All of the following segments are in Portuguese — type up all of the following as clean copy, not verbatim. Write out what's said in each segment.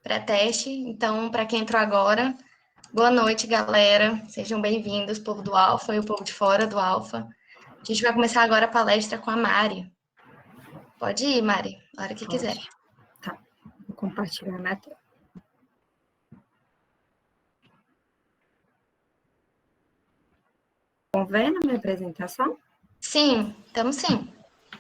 pré-teste. Então, para quem entrou agora, boa noite, galera. Sejam bem-vindos, povo do Alfa e o povo de fora do Alfa. A gente vai começar agora a palestra com a Mari. Pode ir, Mari, a hora que quiser. Tá, vou compartilhar na tela. Estão vendo a minha apresentação? Sim, estamos sim.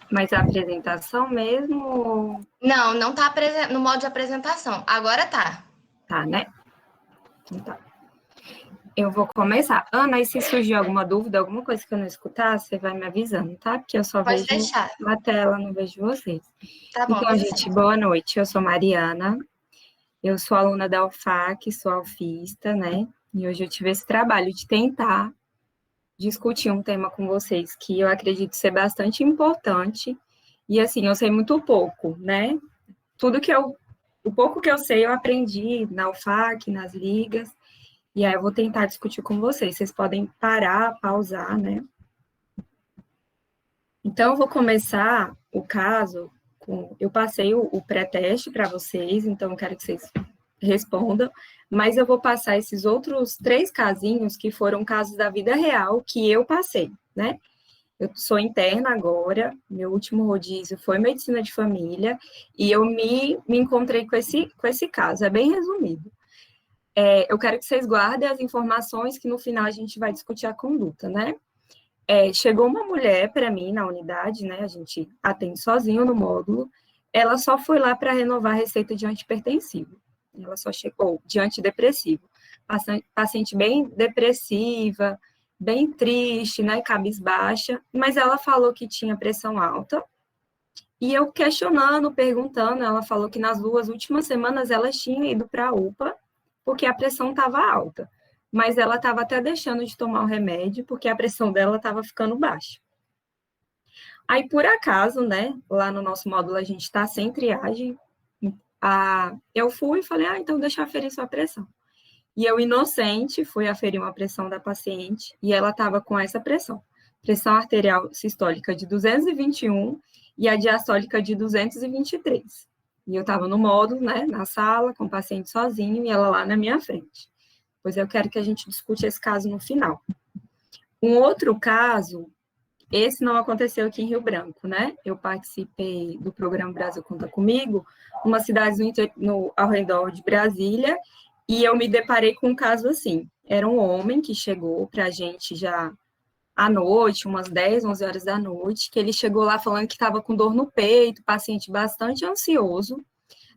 Mas a apresentação mesmo... Não tá no modo de apresentação. Agora tá. Tá, né? Então tá. Eu vou começar. Ana, e se surgir alguma dúvida, alguma coisa que eu não escutar, você vai me avisando, tá? Porque eu só Pode vejo deixar. na tela, não vejo vocês. Tá bom, Então, tudo gente, certo. boa noite. Eu sou Mariana, eu sou aluna da UFAC, sou alfista, né? E hoje eu tive esse trabalho de tentar discutir um tema com vocês que eu acredito ser bastante importante. E, assim, eu sei muito pouco, né? O pouco que eu sei, eu aprendi na UFAC, nas ligas, e aí eu vou tentar discutir com vocês. Vocês podem parar, pausar, né? Então, eu vou começar o caso eu passei o pré-teste para vocês, então eu quero que vocês respondam, mas eu vou passar esses outros 3 casinhos que foram casos da vida real que eu passei, né? Eu sou interna agora, meu último rodízio foi medicina de família, e eu me encontrei com esse caso, é bem resumido. Eu quero que vocês guardem as informações que no final a gente vai discutir a conduta, né? Chegou uma mulher para mim na unidade, né? A gente atende sozinho no módulo. Ela só foi lá para renovar a receita de antipertensivo. Ela só chegou de antidepressivo. Paciente bem depressiva, bem triste, né? Cabisbaixa, mas ela falou que tinha pressão alta. E eu questionando, perguntando, ela falou que nas 2 últimas semanas ela tinha ido para a UPA porque a pressão estava alta. Mas ela estava até deixando de tomar o remédio, porque a pressão dela estava ficando baixa. Aí, por acaso, né, lá no nosso módulo a gente está sem triagem, eu fui e falei, então deixa eu aferir sua pressão. E eu, inocente, fui aferir uma pressão da paciente, e ela estava com essa pressão. Pressão arterial sistólica de 221 e a diastólica de 223. E eu estava no módulo, né, na sala, com o paciente sozinho, e ela lá na minha frente. Pois eu quero que a gente discute esse caso no final. Um outro caso, esse não aconteceu aqui em Rio Branco, né? Eu participei do programa Brasil Conta Comigo, uma cidade ao redor de Brasília, e eu me deparei com um caso assim. Era um homem que chegou para a gente já à noite, umas 10, 11 horas da noite, que ele chegou lá falando que estava com dor no peito, paciente bastante ansioso,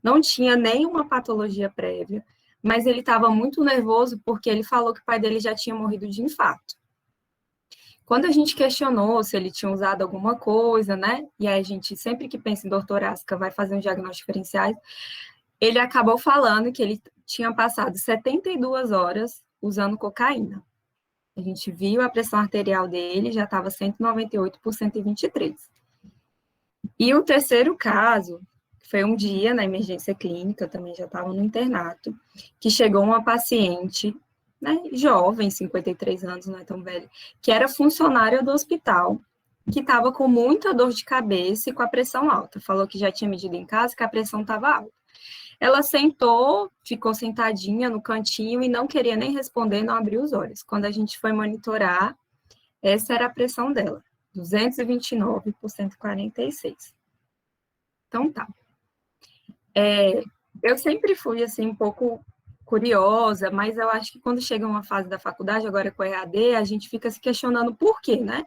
não tinha nenhuma patologia prévia, mas ele estava muito nervoso porque ele falou que o pai dele já tinha morrido de infarto. Quando a gente questionou se ele tinha usado alguma coisa, né? E aí a gente, sempre que pensa em dor torácica, vai fazer um diagnóstico diferencial, ele acabou falando que ele tinha passado 72 horas usando cocaína. A gente viu a pressão arterial dele, já estava 198 por 123. E o terceiro caso foi um dia na emergência clínica, eu também já estava no internato, que chegou uma paciente, né, jovem, 53 anos, não é tão velha, que era funcionária do hospital, que estava com muita dor de cabeça e com a pressão alta. Falou que já tinha medido em casa que a pressão estava alta. Ela sentou, ficou sentadinha no cantinho e não queria nem responder, não abriu os olhos. Quando a gente foi monitorar, essa era a pressão dela, 229 por 146. Então, tá. Eu sempre fui, assim, um pouco curiosa, mas eu acho que quando chega uma fase da faculdade, agora com o EAD, a gente fica se questionando por quê, né?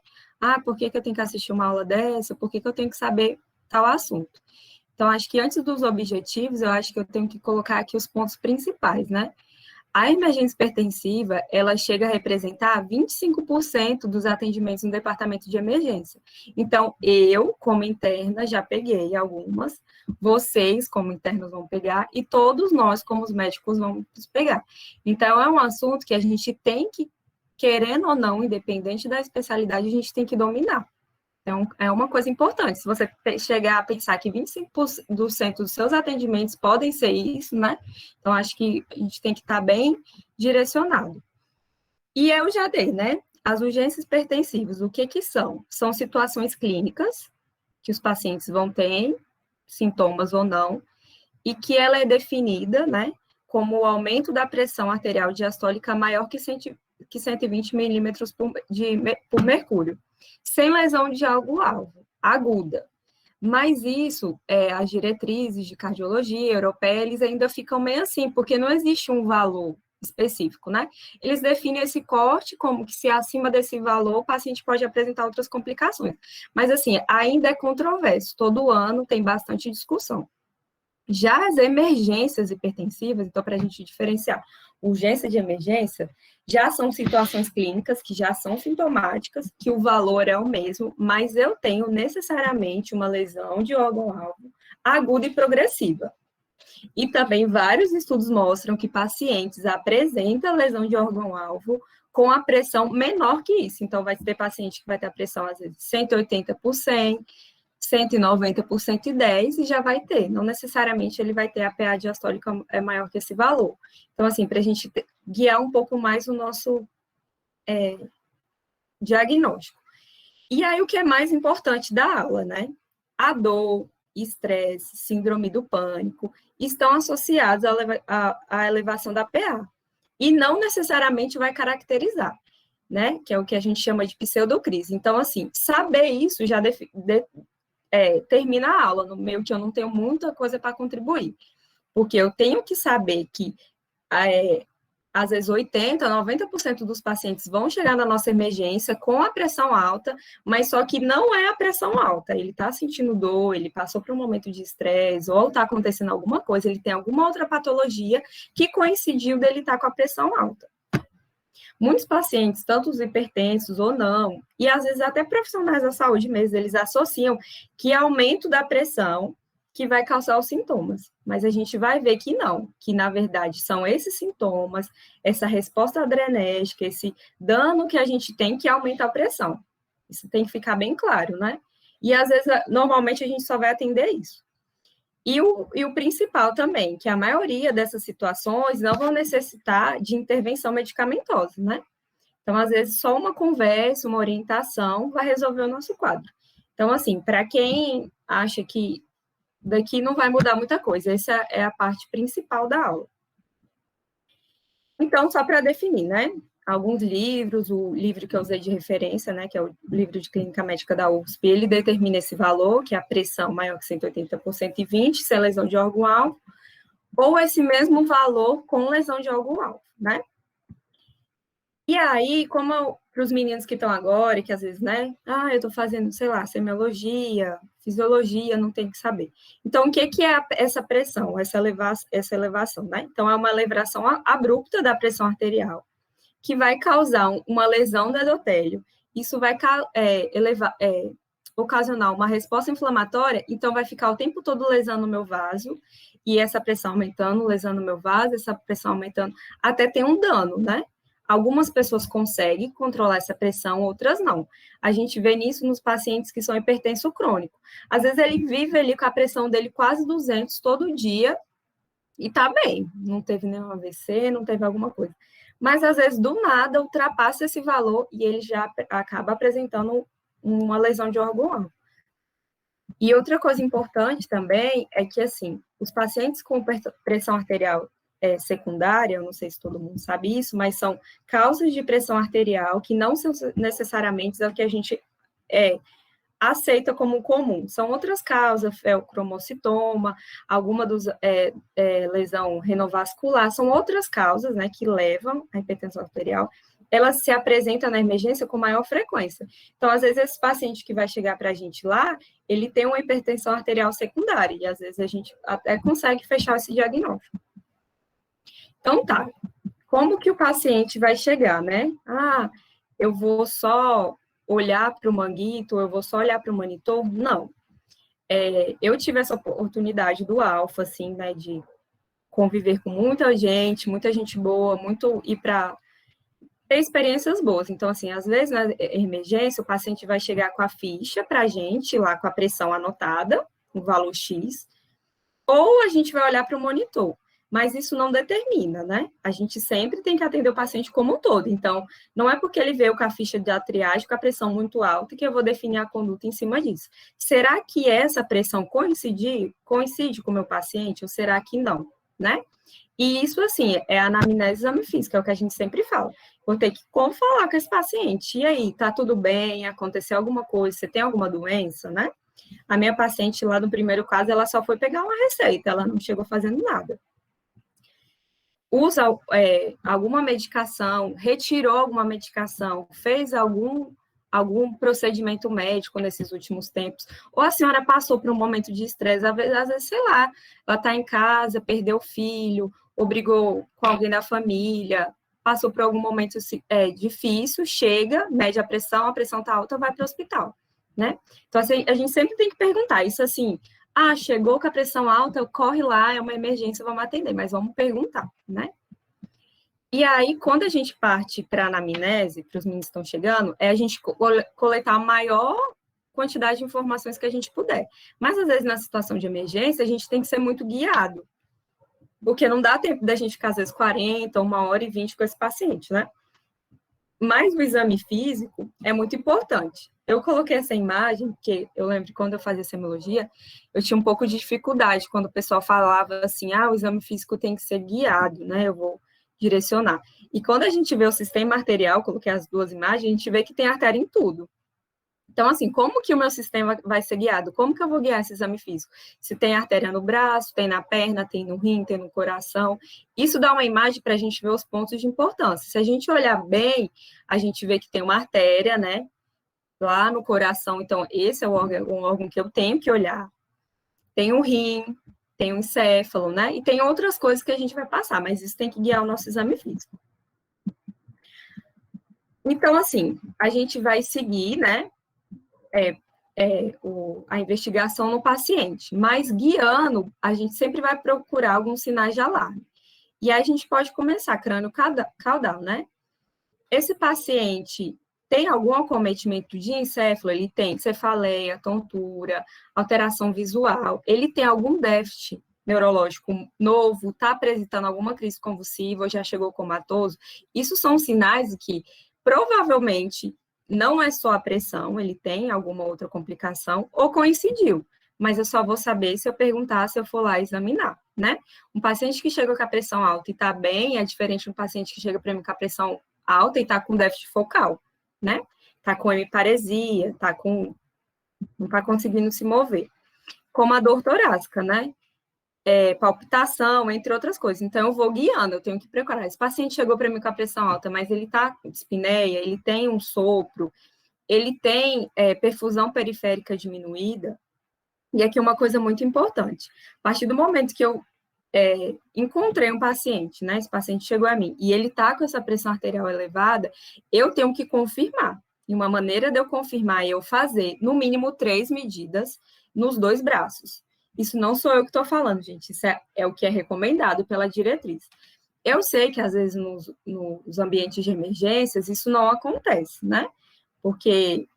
Por que eu tenho que assistir uma aula dessa? Por que eu tenho que saber tal assunto? Então, acho que antes dos objetivos, eu acho que eu tenho que colocar aqui os pontos principais, né? A emergência hipertensiva, ela chega a representar 25% dos atendimentos no departamento de emergência. Então, eu, como interna, já peguei algumas, vocês, como internos, vão pegar, e todos nós, como os médicos, vamos pegar. Então, é um assunto que a gente tem que, querendo ou não, independente da especialidade, a gente tem que dominar. Então, é uma coisa importante. Se você chegar a pensar que 25% dos seus atendimentos podem ser isso, né? Então, acho que a gente tem que estar bem direcionado. E eu já dei, né? As urgências hipertensivas, o que são? São situações clínicas que os pacientes vão ter, sintomas ou não, e que ela é definida, né, como o aumento da pressão arterial diastólica maior que 120 milímetros por mercúrio, sem lesão de algo-alvo, aguda. Mas isso, as diretrizes de cardiologia europeia, eles ainda ficam meio assim, porque não existe um valor específico, né? Eles definem esse corte como que se acima desse valor o paciente pode apresentar outras complicações. Mas, assim, ainda é controverso. Todo ano tem bastante discussão. Já as emergências hipertensivas, então, para a gente diferenciar urgência de emergência, já são situações clínicas que já são sintomáticas, que o valor é o mesmo, mas eu tenho necessariamente uma lesão de órgão-alvo aguda e progressiva. E também vários estudos mostram que pacientes apresentam lesão de órgão-alvo com a pressão menor que isso. Então, vai ter paciente que vai ter a pressão, às vezes, 180 por 100, 190 por 110 e já vai ter. Não necessariamente ele vai ter a PA diastólica maior que esse valor. Então, assim, para a gente guiar um pouco mais o nosso diagnóstico. E aí, o que é mais importante da aula, né? A dor, estresse, síndrome do pânico estão associados à elevação da PA. E não necessariamente vai caracterizar, né? Que é o que a gente chama de pseudocrise. Então, assim, saber isso já termina a aula, no meio que eu não tenho muita coisa para contribuir, porque eu tenho que saber que, às vezes, 80%, 90% dos pacientes vão chegar na nossa emergência com a pressão alta, mas só que não é a pressão alta, ele está sentindo dor, ele passou por um momento de estresse, ou está acontecendo alguma coisa, ele tem alguma outra patologia que coincidiu dele estar com a pressão alta. Muitos pacientes, tanto os hipertensos ou não, e às vezes até profissionais da saúde mesmo, eles associam que aumento da pressão que vai causar os sintomas. Mas a gente vai ver que não, que na verdade são esses sintomas, essa resposta adrenérgica, esse dano que a gente tem que aumenta a pressão. Isso tem que ficar bem claro, né? E às vezes, normalmente a gente só vai atender isso. E o principal também, que a maioria dessas situações não vão necessitar de intervenção medicamentosa, né? Então, às vezes, só uma conversa, uma orientação vai resolver o nosso quadro. Então, assim, para quem acha que daqui não vai mudar muita coisa, essa é a parte principal da aula. Então, só para definir, né? Alguns livros, o livro que eu usei de referência, né, que é o livro de clínica médica da USP, ele determina esse valor, que é a pressão maior que 180 por 120, sem lesão de órgão-alvo, ou esse mesmo valor com lesão de órgão-alvo, né? E aí, como para os meninos que estão agora, e que às vezes, né, eu estou fazendo, sei lá, semiologia, fisiologia, não tem que saber. Então, o que é essa pressão, essa elevação, né? Então, é uma elevação abrupta da pressão arterial, que vai causar uma lesão do endotélio. Isso vai ocasionar uma resposta inflamatória, então vai ficar o tempo todo lesando o meu vaso, e essa pressão aumentando, lesando o meu vaso, essa pressão aumentando, até ter um dano, né? Algumas pessoas conseguem controlar essa pressão, outras não. A gente vê nisso nos pacientes que são hipertenso crônico. Às vezes ele vive ali com a pressão dele quase 200 todo dia, e tá bem, não teve nenhum AVC, não teve alguma coisa. Mas, às vezes, do nada, ultrapassa esse valor e ele já acaba apresentando uma lesão de órgão-alvo. E outra coisa importante também é que, assim, os pacientes com pressão arterial secundária, eu não sei se todo mundo sabe isso, mas são causas de pressão arterial que não são necessariamente o que a gente aceita como comum. São outras causas, o cromocitoma, alguma lesão renovascular, são outras causas, né, que levam à hipertensão arterial. Elas se apresentam na emergência com maior frequência. Então, às vezes, esse paciente que vai chegar para a gente lá, ele tem uma hipertensão arterial secundária, e às vezes a gente até consegue fechar esse diagnóstico. Então, tá. Como que o paciente vai chegar, né? Eu vou só olhar para o manguito, eu vou só olhar para o monitor? Não. Eu tive essa oportunidade do Alfa, assim, né, de conviver com muita gente boa, ir para ter experiências boas. Então, assim, às vezes, na emergência, o paciente vai chegar com a ficha para a gente, lá com a pressão anotada, o valor X, ou a gente vai olhar para o monitor. mas isso não determina, né? A gente sempre tem que atender o paciente como um todo. Então, não é porque ele veio com a ficha da triagem com a pressão muito alta que eu vou definir a conduta em cima disso. Será que essa pressão coincide com o meu paciente ou será que não, né? E isso, assim, é a anamnese e exame físico, é o que a gente sempre fala. Vou ter que falar com esse paciente. E aí, tá tudo bem? Aconteceu alguma coisa? Você tem alguma doença, né? A minha paciente lá no primeiro caso, ela só foi pegar uma receita, ela não chegou fazendo nada. Usa alguma medicação, retirou alguma medicação, fez algum procedimento médico nesses últimos tempos, ou a senhora passou por um momento de estresse, às vezes, sei lá, ela está em casa, perdeu o filho, ou brigou com alguém da família, passou por algum momento difícil, chega, mede a pressão está alta, vai para o hospital, né? Então, assim, a gente sempre tem que perguntar, isso assim, chegou com a pressão alta, corre lá, é uma emergência, vamos atender, mas vamos perguntar, né? E aí, quando a gente parte para a anamnese, para os meninos que estão chegando, é a gente coletar a maior quantidade de informações que a gente puder. Mas, às vezes, na situação de emergência, a gente tem que ser muito guiado, porque não dá tempo da gente ficar, às vezes, 40, 1h20 com esse paciente, né? Mas o exame físico é muito importante. Eu coloquei essa imagem, porque eu lembro que quando eu fazia semiologia, eu tinha um pouco de dificuldade quando o pessoal falava assim, o exame físico tem que ser guiado, né? Eu vou direcionar. E quando a gente vê o sistema arterial, coloquei as duas imagens, a gente vê que tem artéria em tudo. Então, assim, como que o meu sistema vai ser guiado? Como que eu vou guiar esse exame físico? Se tem artéria no braço, tem na perna, tem no rim, tem no coração. Isso dá uma imagem para a gente ver os pontos de importância. Se a gente olhar bem, a gente vê que tem uma artéria, né? Lá no coração. Então, esse é um órgão que eu tenho que olhar. Tem o rim, tem o encéfalo, né? E tem outras coisas que a gente vai passar, mas isso tem que guiar o nosso exame físico. Então, assim, a gente vai seguir, né? A investigação no paciente, mas guiando, a gente sempre vai procurar alguns sinais de alarme. E aí a gente pode começar crânio caudal, né? Esse paciente tem algum acometimento de encéfalo? Ele tem cefaleia, tontura, alteração visual, ele tem algum déficit neurológico novo, está apresentando alguma crise convulsiva, ou já chegou comatoso? Isso são sinais que provavelmente não é só a pressão, ele tem alguma outra complicação, ou coincidiu, mas eu só vou saber se eu perguntar, se eu for lá examinar, né? Um paciente que chega com a pressão alta e está bem, é diferente de um paciente que chega para mim com a pressão alta e está com déficit focal, né? Está com hemiparesia, não está conseguindo se mover. Como a dor torácica, né? Palpitação, entre outras coisas. Então, eu vou guiando, eu tenho que procurar. Esse paciente chegou para mim com a pressão alta, mas ele está com dispneia, ele tem um sopro, ele tem perfusão periférica diminuída. E aqui uma coisa muito importante. A partir do momento que eu encontrei um paciente, né? Esse paciente chegou a mim, e ele está com essa pressão arterial elevada, eu tenho que confirmar. E uma maneira de eu confirmar é eu fazer, no mínimo, 3 medidas nos 2 braços. Isso não sou eu que estou falando, gente. Isso é o que é recomendado pela diretriz. Eu sei que, às vezes, nos ambientes de emergências, isso não acontece, né? Porque,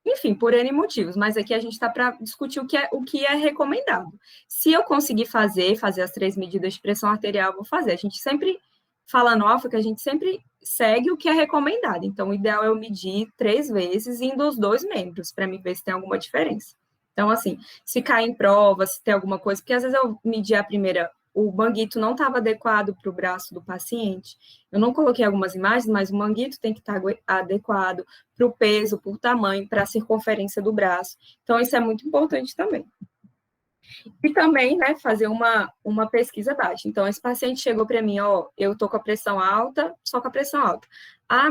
enfim, por N motivos. Mas aqui a gente está para discutir o que é recomendado. Se eu conseguir fazer as 3 medidas de pressão arterial, eu vou fazer. A gente sempre fala no Alfa que a gente sempre segue o que é recomendado. Então, o ideal é eu medir 3 vezes, indo os 2 membros, para me ver se tem alguma diferença. Então, assim, se cair em prova, se tem alguma coisa, porque às vezes eu medi a primeira, o manguito não estava adequado para o braço do paciente. Eu não coloquei algumas imagens, mas o manguito tem que estar adequado para o peso, para o tamanho, para a circunferência do braço. Então, isso é muito importante também. E também, né, fazer uma pesquisa baixa. Então, esse paciente chegou para mim, eu estou com a pressão alta, só com a pressão alta.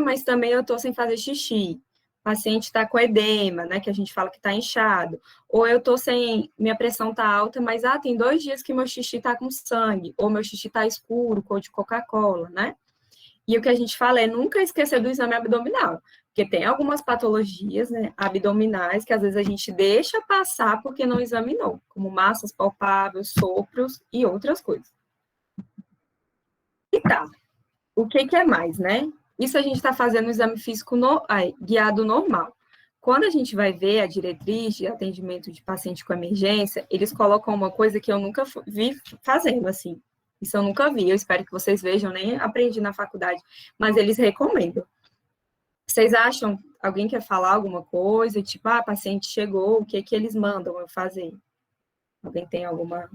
Mas também eu estou sem fazer xixi. O paciente está com edema, né, que a gente fala que está inchado. Ou eu estou minha pressão está alta, mas tem 2 dias que meu xixi está com sangue, ou meu xixi está escuro, cor de Coca-Cola, né? E o que a gente fala é nunca esquecer do exame abdominal, porque tem algumas patologias, né, abdominais que às vezes a gente deixa passar porque não examinou, como massas palpáveis, sopros e outras coisas. E tá, o que é mais, né? Isso a gente está fazendo o exame físico guiado normal. Quando a gente vai ver a diretriz de atendimento de paciente com emergência, eles colocam uma coisa que eu nunca vi fazendo, assim, Isso eu nunca vi, eu espero que vocês vejam, nem aprendi na faculdade, mas eles recomendam. Vocês acham, alguém quer falar alguma coisa, tipo, ah, paciente chegou, o que que eles mandam eu fazer? Alguém tem alguma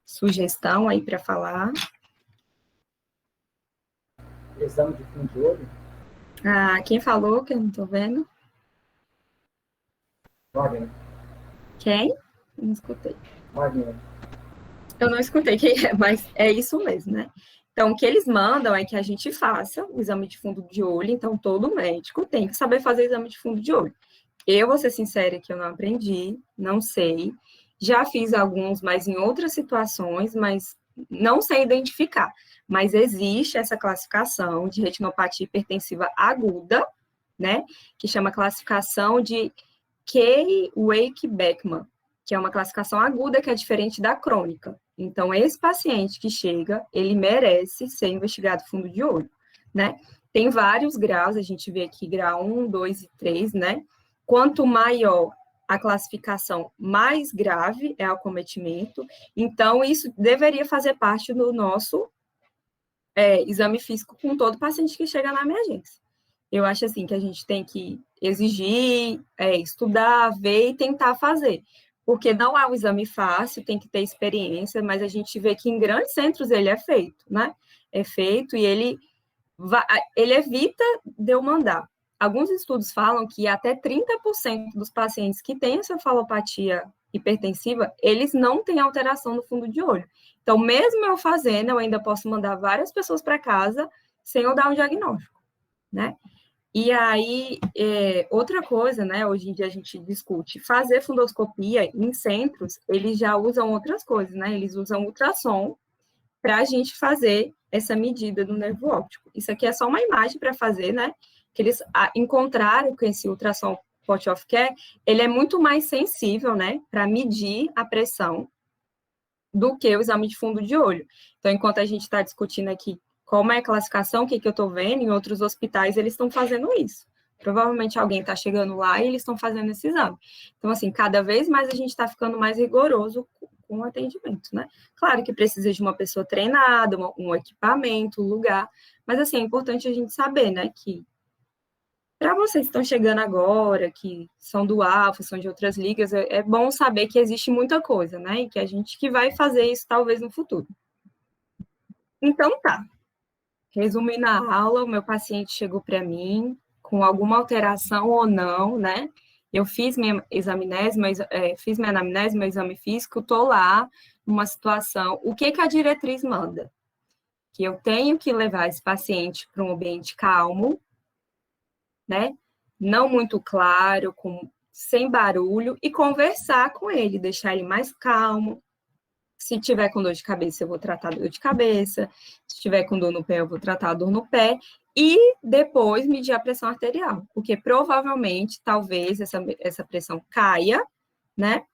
sugestão aí para falar? Exame de fundo de olho? Ah, quem falou que eu não estou vendo? Wagner. Quem? Não escutei. Wagner. Eu não escutei quem é, mas é isso mesmo, né? Então, o que eles mandam é que a gente faça o exame de fundo de olho, então todo médico tem que saber fazer exame de fundo de olho. Eu vou ser sincera que eu não aprendi, não sei. Já fiz alguns, mas em outras situações, mas não sei identificar. Mas existe essa classificação de retinopatia hipertensiva aguda, né? Que chama classificação de Kay-Wake-Beckman, que é uma classificação aguda que é diferente da crônica. Então, esse paciente que chega, ele merece ser investigado fundo de olho, né? Tem vários graus, a gente vê aqui grau 1, 2 e 3, né? Quanto maior a classificação, mais grave é o acometimento. Então, isso deveria fazer parte do nosso exame físico com todo paciente que chega na emergência. Eu acho assim que a gente tem que exigir, estudar, ver e tentar fazer. Porque não é um exame fácil, tem que ter experiência, mas a gente vê que em grandes centros ele é feito, né? É feito e ele evita de eu mandar. Alguns estudos falam que até 30% dos pacientes que têm encefalopatia hipertensiva, eles não têm alteração no fundo de olho. Então, mesmo eu fazendo, eu ainda posso mandar várias pessoas para casa sem eu dar um diagnóstico, né? E aí, outra coisa, né, hoje em dia a gente discute, fazer fundoscopia em centros, eles já usam outras coisas, né, eles usam ultrassom para a gente fazer essa medida do nervo óptico. Isso aqui é só uma imagem para fazer, né, que eles encontraram que esse ultrassom point of care, ele é muito mais sensível, né, para medir a pressão do que o exame de fundo de olho. Então, enquanto a gente está discutindo aqui como é a classificação, o que eu estou vendo, em outros hospitais eles estão fazendo isso. Provavelmente alguém está chegando lá e eles estão fazendo esse exame. Então, assim, cada vez mais a gente está ficando mais rigoroso com o atendimento, né? Claro que precisa de uma pessoa treinada, um equipamento, um lugar, mas, assim, é importante a gente saber, né, que para vocês que estão chegando agora, que são do Alfa, são de outras ligas, é bom saber que existe muita coisa, né, e que a gente que vai fazer isso talvez no futuro. Então, tá. Resumindo a aula, o meu paciente chegou para mim com alguma alteração ou não, né? Eu fiz minha examinese, fiz minha anamnese, meu exame físico, estou lá numa situação. O que a diretriz manda? Que eu tenho que levar esse paciente para um ambiente calmo, né? Não muito claro, sem barulho, e conversar com ele, deixar ele mais calmo. Se tiver com dor de cabeça, eu vou tratar a dor de cabeça. Se tiver com dor no pé, eu vou tratar a dor no pé. E depois medir a pressão arterial, porque provavelmente, talvez, essa pressão caia, né?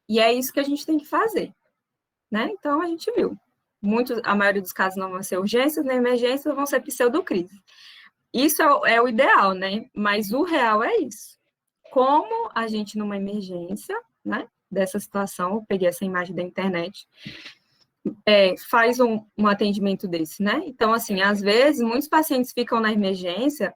E é isso que a gente tem que fazer, né? Então, a gente viu. A maioria dos casos não vão ser urgências, nem emergências, vão ser pseudocrise. Isso é o ideal, né? Mas o real é isso. Como a gente, numa emergência, né? Dessa situação, eu peguei essa imagem da internet, faz um atendimento desse, né? Então, assim, às vezes, muitos pacientes ficam na emergência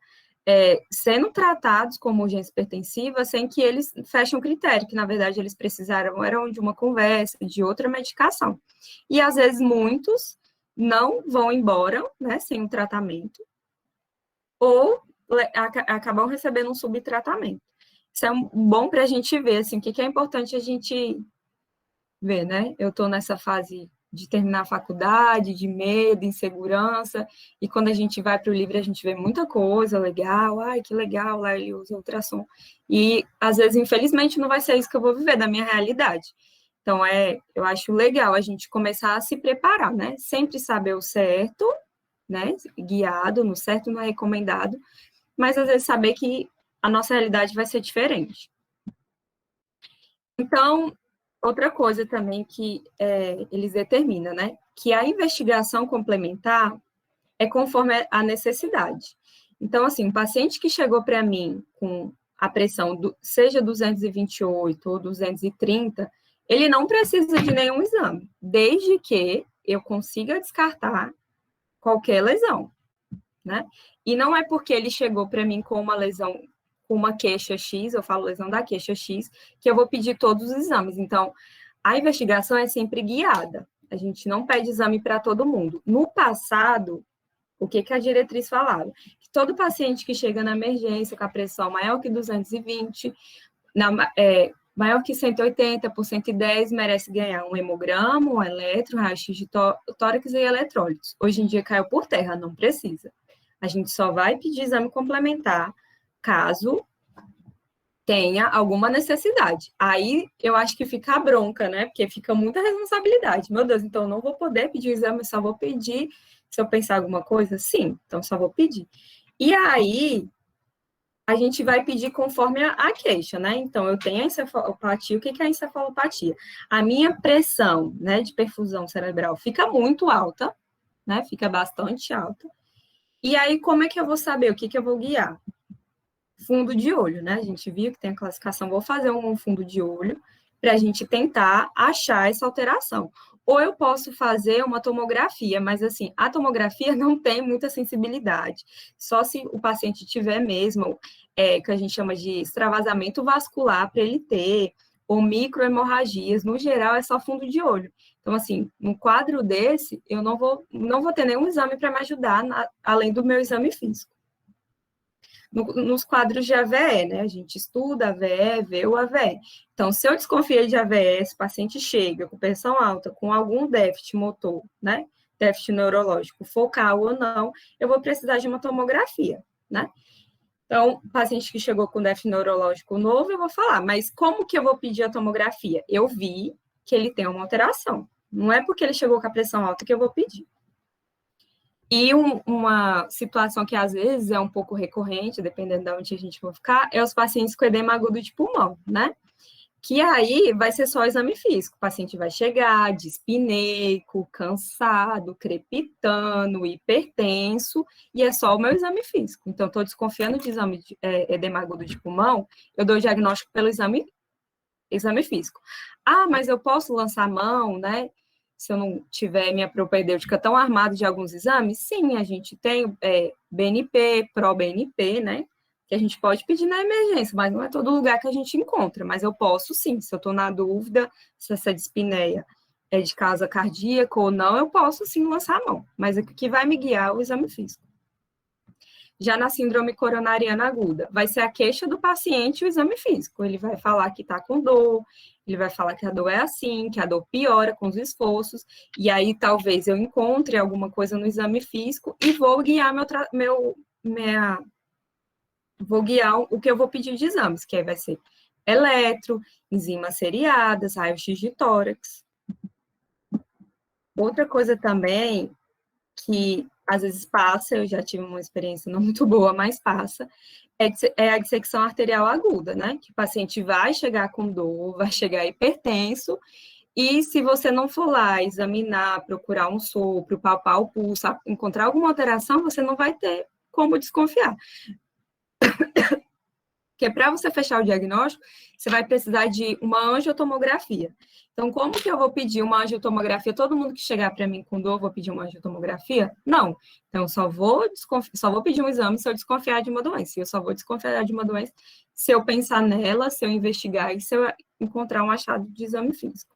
sendo tratados como urgência hipertensiva sem que eles fechem um critério, que, na verdade, eles eram de uma conversa, de outra medicação. E, às vezes, muitos não vão embora, né, sem um tratamento, ou acabam recebendo um subtratamento. Isso é bom para a gente ver, assim, o que é importante a gente ver, né? Eu estou nessa fase de terminar a faculdade, de medo, insegurança, e quando a gente vai para o livro, a gente vê muita coisa legal, ai, que legal, lá ele usa ultrassom. E, às vezes, infelizmente, não vai ser isso que eu vou viver da minha realidade. Então, eu acho legal a gente começar a se preparar, né? Sempre saber o certo, né? Guiado no certo, no recomendado, mas, às vezes, saber que a nossa realidade vai ser diferente. Então, outra coisa também que eles determinam, né? Que a investigação complementar é conforme a necessidade. Então, assim, um paciente que chegou para mim com a pressão, seja 228 ou 230, ele não precisa de nenhum exame, desde que eu consiga descartar qualquer lesão, né? E não é porque ele chegou para mim com uma lesão, com uma queixa X, eu falo lesão da queixa X, que eu vou pedir todos os exames. Então, a investigação é sempre guiada. A gente não pede exame para todo mundo. No passado, o que a diretriz falava? Que todo paciente que chega na emergência com a pressão maior que 220, maior que 180 por 110, merece ganhar um hemograma, um eletro, um raio-x de tórax e eletrólitos. Hoje em dia caiu por terra, não precisa. A gente só vai pedir exame complementar caso tenha alguma necessidade. Aí eu acho que fica a bronca, né? Porque fica muita responsabilidade. Meu Deus, então eu não vou poder pedir o exame, só vou pedir se eu pensar alguma coisa? Sim, então só vou pedir. E aí, a gente vai pedir conforme a queixa, né? Então, eu tenho a encefalopatia. O que é a encefalopatia? A minha pressão, né, de perfusão cerebral fica muito alta, né? Fica bastante alta. E aí, como é que eu vou saber? O que eu vou guiar? Fundo de olho, né? A gente viu que tem a classificação. Vou fazer um fundo de olho para a gente tentar achar essa alteração. Ou eu posso fazer uma tomografia, mas assim, a tomografia não tem muita sensibilidade. Só se o paciente tiver mesmo, que a gente chama de extravasamento vascular para ele ter, ou microhemorragias, no geral é só fundo de olho. Então, assim, num quadro desse, eu não vou ter nenhum exame para me ajudar, além do meu exame físico. Nos quadros de AVE, né? A gente estuda AVE, vê o AVE. Então, se eu desconfiei de AVE, esse paciente chega com pressão alta, com algum déficit motor, né? Déficit neurológico, focal ou não, eu vou precisar de uma tomografia, né? Então, paciente que chegou com déficit neurológico novo, eu vou falar, mas como que eu vou pedir a tomografia? Eu vi que ele tem uma alteração. Não é porque ele chegou com a pressão alta que eu vou pedir. E uma situação que às vezes é um pouco recorrente, dependendo de onde a gente for ficar, é os pacientes com edema agudo de pulmão, né? Que aí vai ser só exame físico. O paciente vai chegar dispineico, cansado, crepitando, hipertenso, e é só o meu exame físico. Então, estou desconfiando de exame de edema agudo de pulmão, eu dou o diagnóstico pelo exame físico. Ah, mas eu posso lançar a mão, né? Se eu não tiver minha propedêutica tão armada de alguns exames? Sim, a gente tem BNP, pró-BNP, né? Que a gente pode pedir na emergência, mas não é todo lugar que a gente encontra. Mas eu posso, sim, se eu estou na dúvida se essa dispneia é de causa cardíaca ou não, eu posso, sim, lançar a mão. Mas o que vai me guiar é o exame físico. Já na síndrome coronariana aguda, vai ser a queixa do paciente e o exame físico. Ele vai falar que está com dor, ele vai falar que a dor é assim, que a dor piora com os esforços, e aí talvez eu encontre alguma coisa no exame físico e vou guiar vou guiar o que eu vou pedir de exames, que aí vai ser eletro, enzimas seriadas, raio-x de tórax. Outra coisa também que às vezes passa, eu já tive uma experiência não muito boa, mas passa, é a dissecção arterial aguda, né? Que o paciente vai chegar com dor, vai chegar hipertenso, e se você não for lá examinar, procurar um sopro, palpar o pulso, encontrar alguma alteração, você não vai ter como desconfiar. Porque para você fechar o diagnóstico, você vai precisar de uma angiotomografia. Então, como que eu vou pedir uma angiotomografia? Todo mundo que chegar para mim com dor, vou pedir uma angiotomografia? Não. Então, só vou pedir um exame se eu desconfiar de uma doença. E eu só vou desconfiar de uma doença se eu pensar nela, se eu investigar e se eu encontrar um achado de exame físico.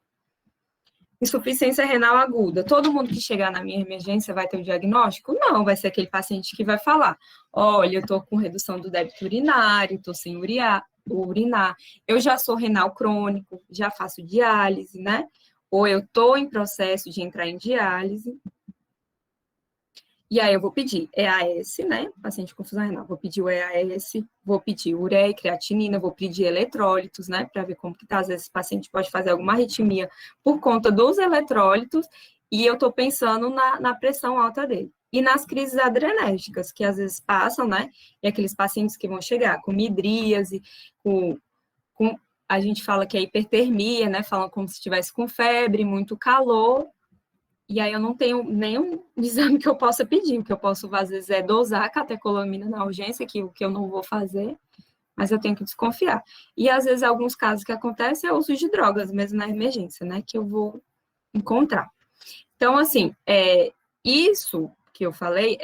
Insuficiência renal aguda. Todo mundo que chegar na minha emergência vai ter o diagnóstico? Não, vai ser aquele paciente que vai falar, olha, eu estou com redução do débito urinário, estou sem urinar, eu já sou renal crônico, já faço diálise, né? Ou eu estou em processo de entrar em diálise. E aí eu vou pedir EAS, né? Paciente com confusão renal, vou pedir o EAS, vou pedir ureia e creatinina, vou pedir eletrólitos, né? Para ver como que tá. Às vezes esse paciente pode fazer alguma arritmia por conta dos eletrólitos e eu tô pensando na pressão alta dele. E nas crises adrenérgicas, que às vezes passam, né? E aqueles pacientes que vão chegar com midríase, a gente fala que é hipertermia, né? Falam como se estivesse com febre, muito calor. E aí eu não tenho nenhum exame que eu possa pedir. O que eu posso, às vezes, é dosar a catecolamina na urgência, que o que eu não vou fazer, mas eu tenho que desconfiar. E, às vezes, alguns casos que acontecem é o uso de drogas, mesmo na emergência, né, que eu vou encontrar. Então, assim, isso que eu falei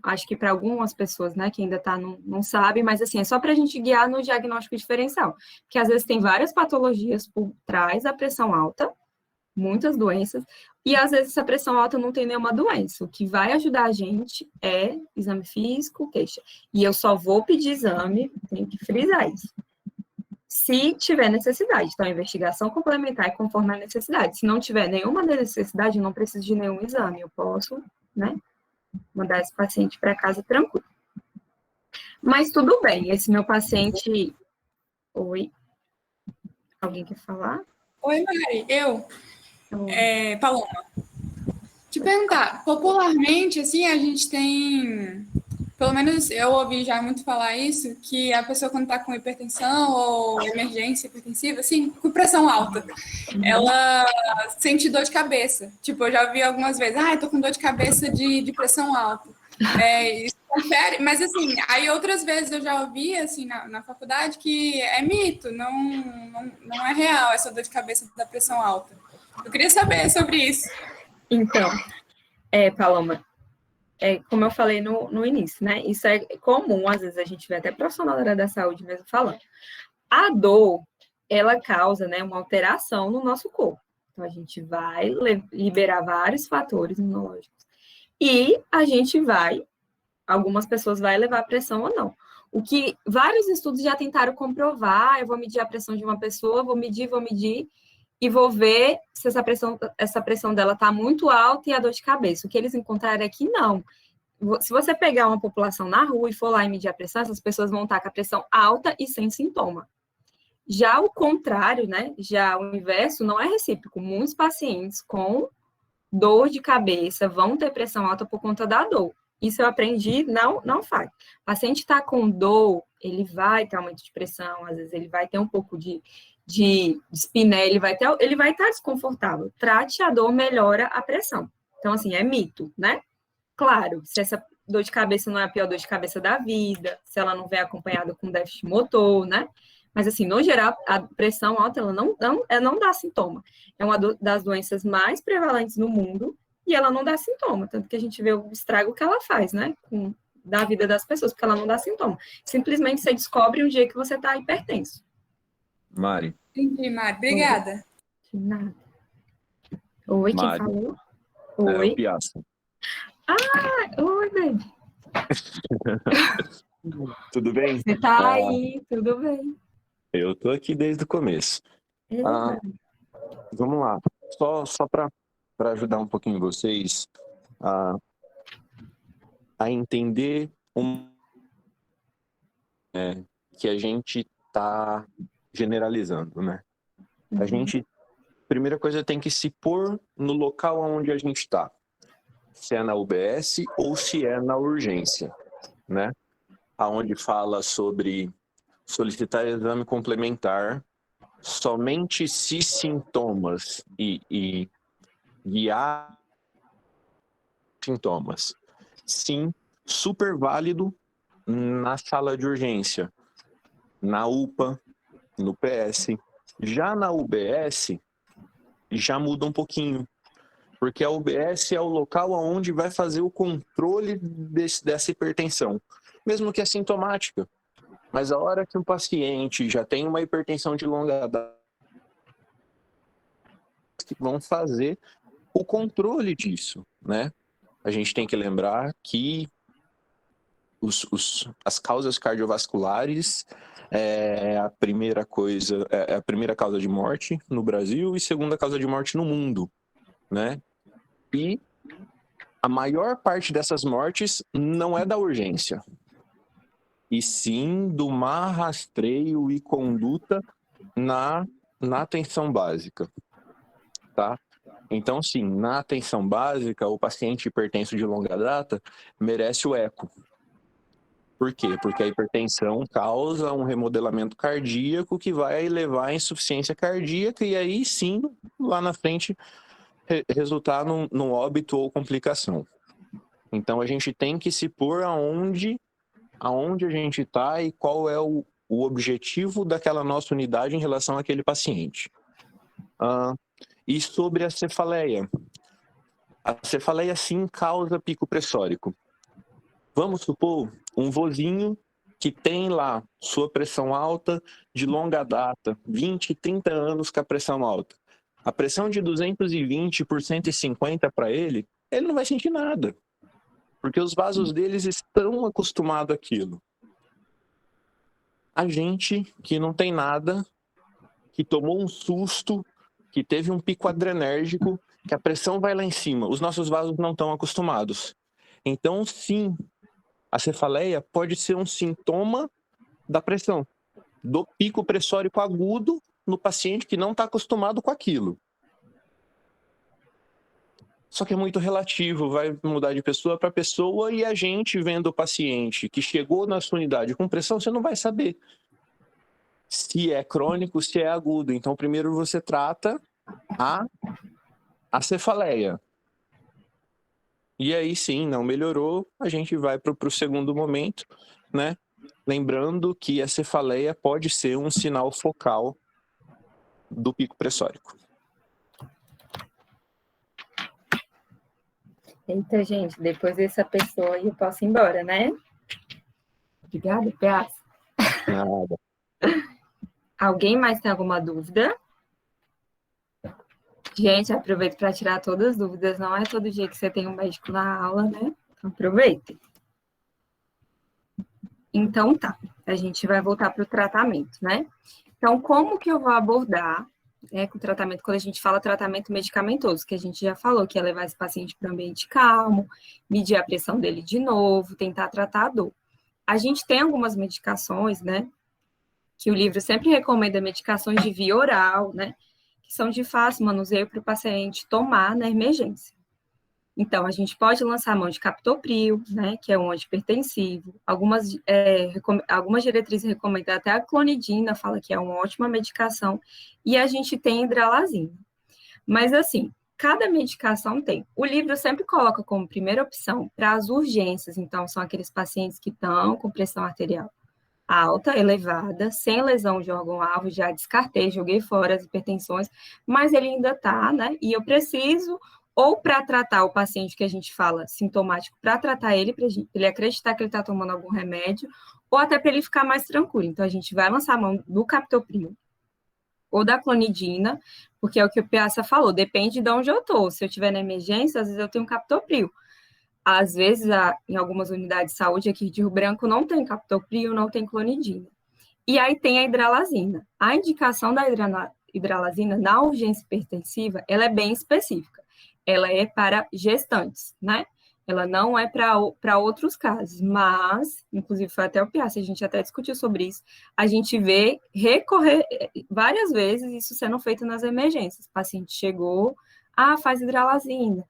acho que para algumas pessoas, né, que ainda não sabe, mas assim, é só para a gente guiar no diagnóstico diferencial. Porque às vezes tem várias patologias por trás da pressão alta, muitas doenças, e às vezes essa pressão alta não tem nenhuma doença. O que vai ajudar a gente é exame físico, queixa. E eu só vou pedir exame, tenho que frisar isso, se tiver necessidade. Então, a investigação complementar é conforme a necessidade. Se não tiver nenhuma necessidade, eu não preciso de nenhum exame. Eu posso, né, mandar esse paciente para casa tranquilo. Mas tudo bem, esse meu paciente... Oi? Alguém quer falar? Oi, Mari. Paloma. Te perguntar, popularmente, assim, a gente tem... Pelo menos eu ouvi já muito falar isso, que a pessoa quando está com hipertensão ou emergência hipertensiva, assim, com pressão alta, ela sente dor de cabeça. Tipo, eu já vi algumas vezes, eu tô com dor de cabeça de pressão alta. Isso confere, mas assim, aí outras vezes eu já ouvi, assim, na faculdade, que é mito, não é real essa dor de cabeça da pressão alta. Eu queria saber sobre isso. Então, Paloma, como eu falei no início, né? Isso é comum, às vezes a gente vê até profissional da área da saúde mesmo falando. A dor, ela causa, né, uma alteração no nosso corpo. Então, a gente vai liberar vários fatores imunológicos. E a gente algumas pessoas vai levar a pressão ou não. O que vários estudos já tentaram comprovar, eu vou medir a pressão de uma pessoa, vou medir, e vou ver se essa pressão dela está muito alta e a dor de cabeça. O que eles encontraram é que não. Se você pegar uma população na rua e for lá e medir a pressão, essas pessoas vão estar com a pressão alta e sem sintoma. Já o contrário, né? Já o inverso não é recíproco. Muitos pacientes com dor de cabeça vão ter pressão alta por conta da dor. Isso eu aprendi, não faz. O paciente está com dor, ele vai ter aumento de pressão, às vezes ele vai ter um pouco de espinéia, ele vai estar desconfortável. Trate a dor, melhora a pressão. Então, assim, é mito, né? Claro, se essa dor de cabeça não é a pior dor de cabeça da vida, se ela não vem acompanhada com déficit motor, né? Mas, assim, no geral, a pressão alta, ela não dá sintoma. É uma das doenças mais prevalentes no mundo e ela não dá sintoma. Tanto que a gente vê o estrago que ela faz, né? Da vida das pessoas, porque ela não dá sintoma. Simplesmente você descobre um dia que você está hipertenso. Mari. Entendi, Mari. Obrigada. De nada. Oi, Mari. Quem falou? Oi. Oi. O Piazza. Oi, baby. Tudo bem? Você tá aí, tudo bem. Eu tô aqui desde o começo. Vamos lá. Só para ajudar um pouquinho vocês a entender que a gente tá generalizando, né? A gente, primeira coisa, tem que se pôr no local onde a gente está. Se é na UBS ou se é na urgência, né? Aonde fala sobre solicitar exame complementar somente se sintomas e guiar sintomas. Sim, super válido na sala de urgência, na UPA, no PS. Já na UBS, já muda um pouquinho, porque a UBS é o local onde vai fazer o controle dessa hipertensão, mesmo que assintomática. Mas a hora que o paciente já tem uma hipertensão de longa data, que vão fazer o controle disso, né? A gente tem que lembrar que as causas cardiovasculares é a primeira causa de morte no Brasil e segunda causa de morte no mundo, né? E a maior parte dessas mortes não é da urgência, e sim do má rastreio e conduta na atenção básica, tá? Então, sim, na atenção básica, o paciente hipertenso de longa data merece o eco. Por quê? Porque a hipertensão causa um remodelamento cardíaco que vai levar à insuficiência cardíaca e aí sim, lá na frente, resultar num óbito ou complicação. Então, a gente tem que se pôr aonde a gente está e qual é o objetivo daquela nossa unidade em relação àquele paciente. E sobre a cefaleia, A cefaleia sim causa pico pressórico. Vamos supor um vozinho que tem lá sua pressão alta de longa data, 20, 30 anos com a pressão alta. A pressão de 220 por 150 para ele não vai sentir nada, porque os vasos deles estão acostumados àquilo. A gente que não tem nada, que tomou um susto, que teve um pico adrenérgico, que a pressão vai lá em cima, os nossos vasos não estão acostumados. Então, sim, a cefaleia pode ser um sintoma da pressão, do pico pressórico agudo no paciente que não está acostumado com aquilo. Só que é muito relativo, vai mudar de pessoa para pessoa, e a gente vendo o paciente que chegou na sua unidade com pressão, você não vai saber se é crônico, se é agudo. Então, primeiro você trata a cefaleia. E aí sim, não melhorou, a gente vai para o segundo momento, né? Lembrando que a cefaleia pode ser um sinal focal do pico pressórico. Eita, gente, depois dessa pessoa eu posso ir embora, né? Obrigada, Piazza. Nada. Alguém mais tem alguma dúvida? Gente, aproveito para tirar todas as dúvidas. Não é todo dia que você tem um médico na aula, né? Então, aproveite. Então, tá. A gente vai voltar para o tratamento, né? Então, como que eu vou abordar com o tratamento, quando a gente fala tratamento medicamentoso, que a gente já falou, que é levar esse paciente para um ambiente calmo, medir a pressão dele de novo, tentar tratar a dor. A gente tem algumas medicações, né? Que o livro sempre recomenda medicações de via oral, né? Que são de fácil manuseio para o paciente tomar na emergência. Então, a gente pode lançar a mão de captopril, né, que é um antihipertensivo. Algumas diretrizes recomendam até a clonidina, fala que é uma ótima medicação. E a gente tem hidralazina. Mas, assim, cada medicação tem. O livro sempre coloca como primeira opção para as urgências. Então, são aqueles pacientes que estão com pressão arterial alta, elevada, sem lesão de órgão-alvo, já descartei, joguei fora as hipertensões, mas ele ainda está, né? E eu preciso, ou para tratar o paciente que a gente fala sintomático, para tratar ele, para ele acreditar que ele está tomando algum remédio, ou até para ele ficar mais tranquilo. Então, a gente vai lançar a mão do captopril ou da clonidina, porque é o que o Piazza falou, depende de onde eu estou. Se eu estiver na emergência, às vezes eu tenho captopril. Às vezes, em algumas unidades de saúde aqui de Rio Branco, não tem captopril, não tem clonidina. E aí tem a hidralazina. A indicação da hidralazina na urgência hipertensiva, ela é bem específica. Ela é para gestantes, né? Ela não é para outros casos, mas, inclusive foi até o Piazza, a gente até discutiu sobre isso, a gente vê recorrer várias vezes isso sendo feito nas emergências. O paciente chegou, faz hidralazina,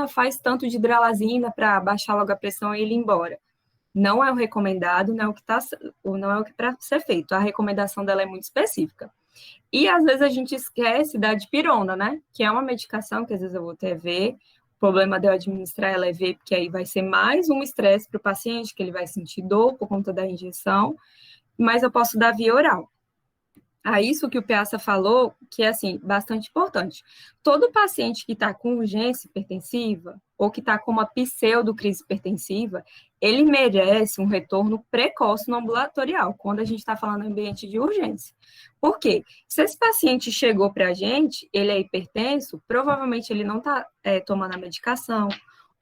faz tanto de hidralazina para baixar logo a pressão e ir embora. Não é o recomendado, não é o que para ser feito. A recomendação dela é muito específica. E às vezes a gente esquece da dipirona, né? Que é uma medicação que às vezes eu vou ter ver. O problema de eu administrar ela é ver, porque aí vai ser mais um estresse para o paciente, que ele vai sentir dor por conta da injeção, mas eu posso dar via oral. Isso que o Piazza falou, que é, assim, bastante importante. Todo paciente que está com urgência hipertensiva ou que está com uma pseudocrise hipertensiva, ele merece um retorno precoce no ambulatorial, quando a gente está falando em ambiente de urgência. Por quê? Se esse paciente chegou para a gente, ele é hipertenso, provavelmente ele não está tomando a medicação,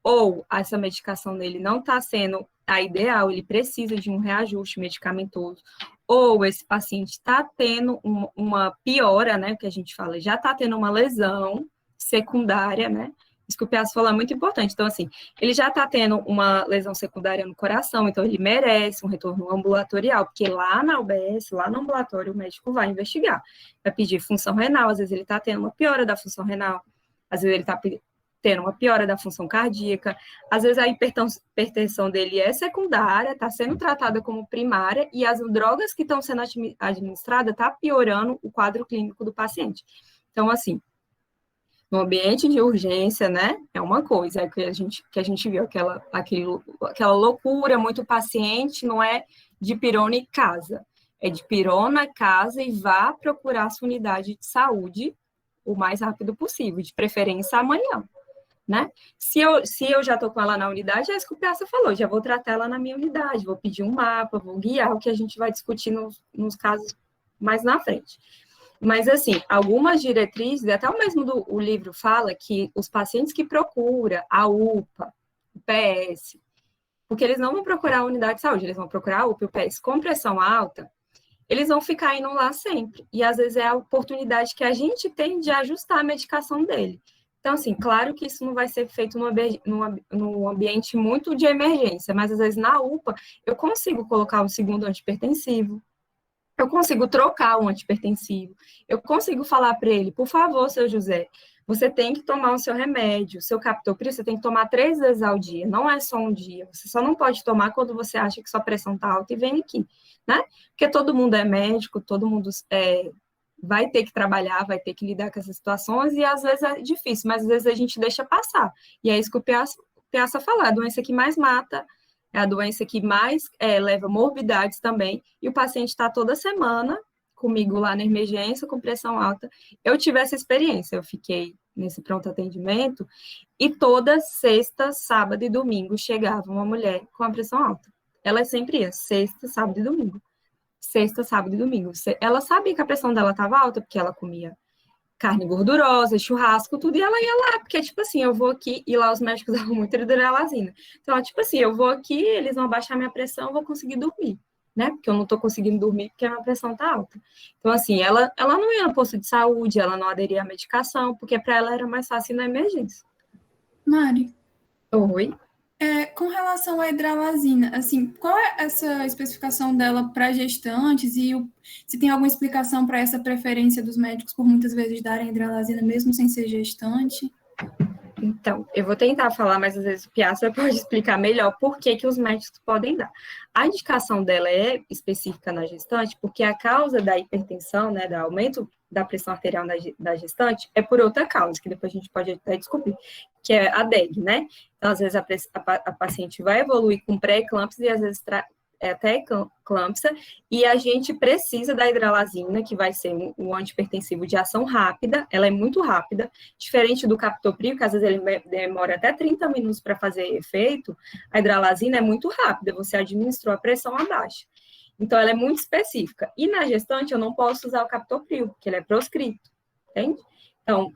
ou essa medicação dele não está sendo a ideal, ele precisa de um reajuste medicamentoso, ou esse paciente está tendo uma piora, né, que a gente fala, já está tendo uma lesão secundária, né, isso que o Piazza falou é muito importante. Então, assim, ele já está tendo uma lesão secundária no coração, então ele merece um retorno ambulatorial, porque lá na UBS, lá no ambulatório, o médico vai investigar, vai pedir função renal, às vezes ele está tendo uma piora da função renal, às vezes ele está tendo uma piora da função cardíaca, às vezes a hipertensão dele é secundária, está sendo tratada como primária, e as drogas que estão sendo administradas estão piorando o quadro clínico do paciente. Então, assim, no ambiente de urgência, né, é uma coisa, que a gente viu, aquela loucura, muito paciente, não é dipirona e casa, é dipirona, casa e vá procurar a sua unidade de saúde o mais rápido possível, de preferência amanhã. né? Se eu já estou com ela na unidade, é isso que o Piazza falou, já vou tratar ela na minha unidade, vou pedir um mapa, vou guiar o que a gente vai discutir nos casos mais na frente. Mas, assim, algumas diretrizes, até o mesmo o livro fala que os pacientes que procuram a UPA, o PS, porque eles não vão procurar a unidade de saúde, eles vão procurar a UPA e o PS com pressão alta, eles vão ficar indo lá sempre. E, às vezes, é a oportunidade que a gente tem de ajustar a medicação dele. Então, assim, claro que isso não vai ser feito num ambiente muito de emergência, mas, às vezes, na UPA, eu consigo colocar um segundo antipertensivo, eu consigo trocar um antipertensivo, eu consigo falar para ele, por favor, seu José, você tem que tomar o seu remédio, o seu captopril, você tem que tomar 3 vezes ao dia, não é só um dia, você só não pode tomar quando você acha que sua pressão está alta e vem aqui, né? Porque todo mundo é médico, todo mundo vai ter que trabalhar, vai ter que lidar com essas situações, e às vezes é difícil, mas às vezes a gente deixa passar, e é isso que o Piazza falou, a doença que mais mata, é a doença que mais leva morbidades também, e o paciente está toda semana comigo lá na emergência, com pressão alta. Eu tive essa experiência, eu fiquei nesse pronto atendimento, e toda sexta, sábado e domingo chegava uma mulher com a pressão alta. Ela sempre ia, sexta, sábado e domingo. Sexta, sábado e domingo. Ela sabia que a pressão dela estava alta, porque ela comia carne gordurosa, churrasco, tudo, e ela ia lá, porque, tipo assim, eu vou aqui, e lá os médicos davam muito hidralazina. Então, tipo assim, eu vou aqui, eles vão baixar minha pressão, eu vou conseguir dormir, né? Porque eu não tô conseguindo dormir porque a minha pressão tá alta. Então, assim, ela não ia no posto de saúde, ela não aderia à medicação, porque para ela era mais fácil ir na emergência. Mari, Oi? com relação à hidralazina, assim, qual é essa especificação dela para gestantes e se tem alguma explicação para essa preferência dos médicos por muitas vezes darem hidralazina mesmo sem ser gestante? Então, eu vou tentar falar, mas às vezes o Piazza pode explicar melhor por que os médicos podem dar. A indicação dela é específica na gestante, porque a causa da hipertensão, né, do aumento da pressão arterial da gestante, é por outra causa, que depois a gente pode até descobrir, que é a DEG, né? Então, às vezes a paciente vai evoluir com pré-eclâmpsia e às vezes até eclâmpsia, e a gente precisa da hidralazina, que vai ser um antipertensivo de ação rápida, ela é muito rápida, diferente do captopril, que às vezes ele demora até 30 minutos para fazer efeito, a hidralazina é muito rápida, você administrou a pressão abaixo. Então, ela é muito específica. E na gestante, eu não posso usar o captopril, porque ele é proscrito, entende? Então,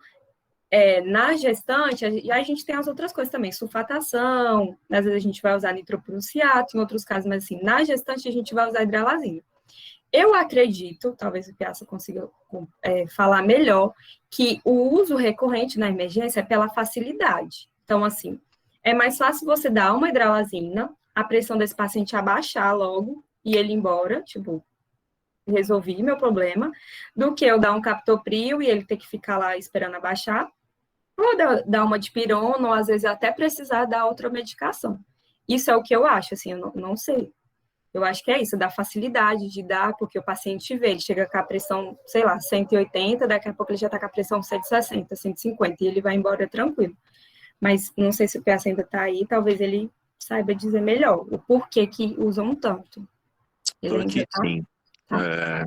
na gestante, a gente tem as outras coisas também, sulfatação, às vezes a gente vai usar nitroprussiato, em outros casos, mas assim, na gestante a gente vai usar hidralazina. Eu acredito, talvez o Piazza consiga falar melhor, que o uso recorrente na emergência é pela facilidade. Então, assim, é mais fácil você dar uma hidralazina, a pressão desse paciente abaixar logo e ele ir embora, tipo, resolvi meu problema, do que eu dar um captopril e ele ter que ficar lá esperando abaixar, ou dar uma dipirona, ou às vezes até precisar dar outra medicação. Isso é o que eu acho, assim, eu não sei. Eu acho que é isso, da facilidade de dar, porque o paciente vê, ele chega com a pressão, sei lá, 180, daqui a pouco ele já está com a pressão 160, 150, e ele vai embora tranquilo. Mas não sei se o Piazza ainda está aí, talvez ele saiba dizer melhor o porquê que usam tanto. Estou aqui, sim. Tá.